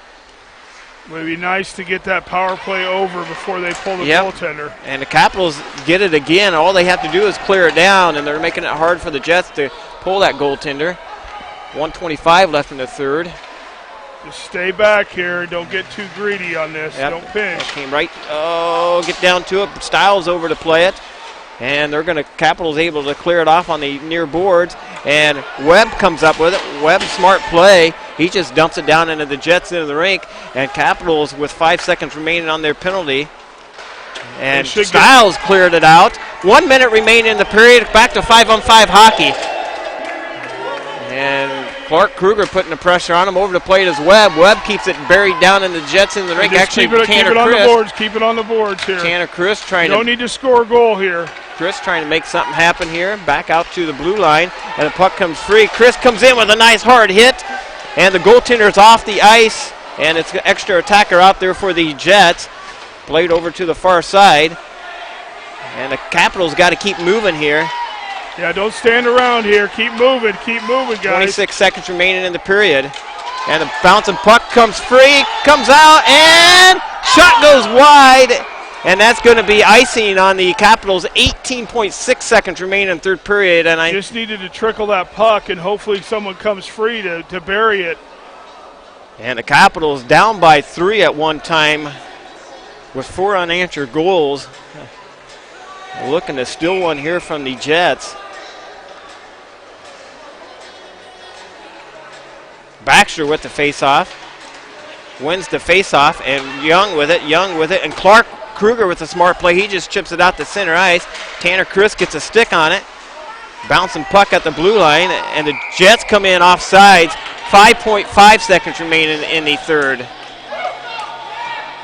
It would be nice to get that power play over before they pull the goaltender. And the Capitals get it again. All they have to do is clear it down, and they're making it hard for the Jets to pull that goaltender. 1:25 left in the third. Just stay back here and don't get too greedy on this. Yep. Don't pinch. That came right. Oh, get down to it. Stiles over to play it. And Capitals able to clear it off on the near boards. And Webb comes up with it. Webb, smart play. He just dumps it down into the Jets into the rink. And Capitals with 5 seconds remaining on their penalty. And Stiles cleared it out. 1 minute remaining in the period. Back to 5-on-5 hockey. And Clark Kruger putting the pressure on him. Over the plate is Webb. Webb keeps it buried down in the Jets in the ring. Actually, keep Tanner it on Chris. the boards. Keep it on the boards here. Tanner Chris trying Don't need to score a goal here. Chris trying to make something happen here. Back out to the blue line, and the puck comes free. Chris comes in with a nice hard hit, and the goaltender's off the ice, and it's an extra attacker out there for the Jets. Played over to the far side, and the Capitals got to keep moving here. Yeah, don't stand around here. Keep moving, guys. 26 seconds remaining in the period. And the bouncing puck comes free, comes out, and shot goes wide. And that's going to be icing on the Capitals. 18.6 seconds remaining in third period. And I just needed to trickle that puck, and hopefully someone comes free to bury it. And the Capitals down by 3 at one time with 4 unanswered goals. Looking to steal one here from the Jets. Baxter with the face-off. Wins the face-off, and Young with it, and Clark Kruger with a smart play. He just chips it out to center ice. Tanner Chris gets a stick on it. Bouncing puck at the blue line, and the Jets come in off sides. 5.5 seconds remaining in the third.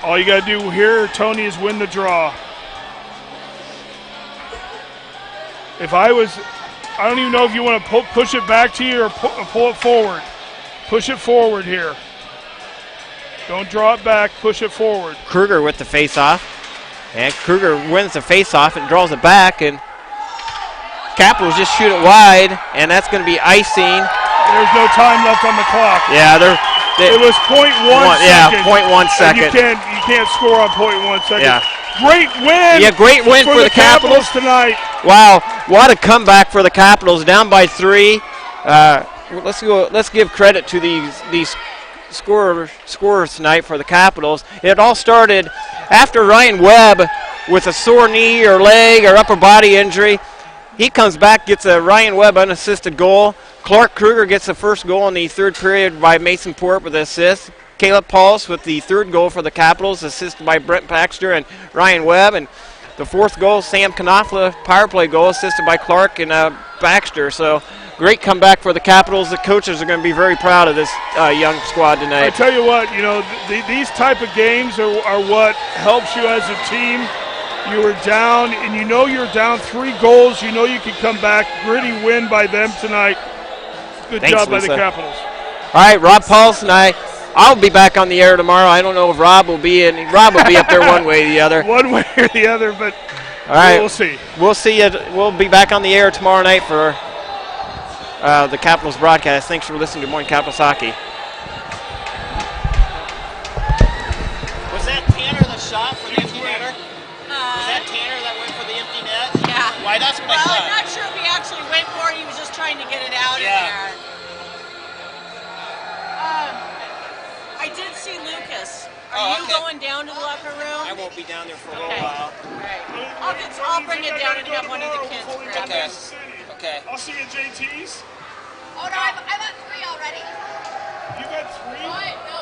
All you got to do here, Tony, is win the draw. I don't even know if you want to push it back to you or pull it forward. Push it forward here. Don't draw it back. Push it forward. Kruger with the face-off. And Kruger wins the face-off and draws it back. And Capitals just shoot it wide. And that's going to be icing. There's no time left on the clock. Yeah, it was 0.1 second. Yeah, 0.1 second. You can't score on 0.1 second. Yeah. Great win. Yeah, great win for the Capitals tonight. Wow, what a comeback for the Capitals. Down by 3. Let's give credit to these scorers tonight for the Capitals. It all started after Ryan Webb with a sore knee or leg or upper body injury. He comes back, gets a Ryan Webb unassisted goal. Clark Kruger gets the first goal in the third period by Mason Port with an assist. Caleb Paulus with the third goal for the Capitals, assisted by Brent Baxter and Ryan Webb. And the fourth goal, Sam Knopfler, power play goal, assisted by Clark and Baxter. So great comeback for the Capitals. The coaches are going to be very proud of this young squad tonight. I tell you what, these type of games are what helps you as a team. You were down, and you're down 3 goals. You can come back. Gritty win by them tonight. Good Thanks, job by Lisa. the Capitals. All right, Rob Paulus and I'll be back on the air tomorrow. I don't know if Rob will be in. Rob will be up there one way or the other. One way or the other, but all right, we'll see. We'll see you. We'll be back on the air tomorrow night for the Capitals broadcast. Thanks for listening to Moines Capitals Hockey. Was that Tanner the shot for the empty netter? Was that Tanner that went for the empty net? Yeah. Why, that's what I Well, thought. I'm not sure if he actually went for it. He was just trying to get it out of Yeah. there. I did see Lucas. Are you going down to the locker room? I won't be down there for a little Okay. while. All right. I'll bring it down and have one of the kids grab Okay. it. Okay. I'll see you at JT's. Oh no, I got 3 already. You got 3? What? No,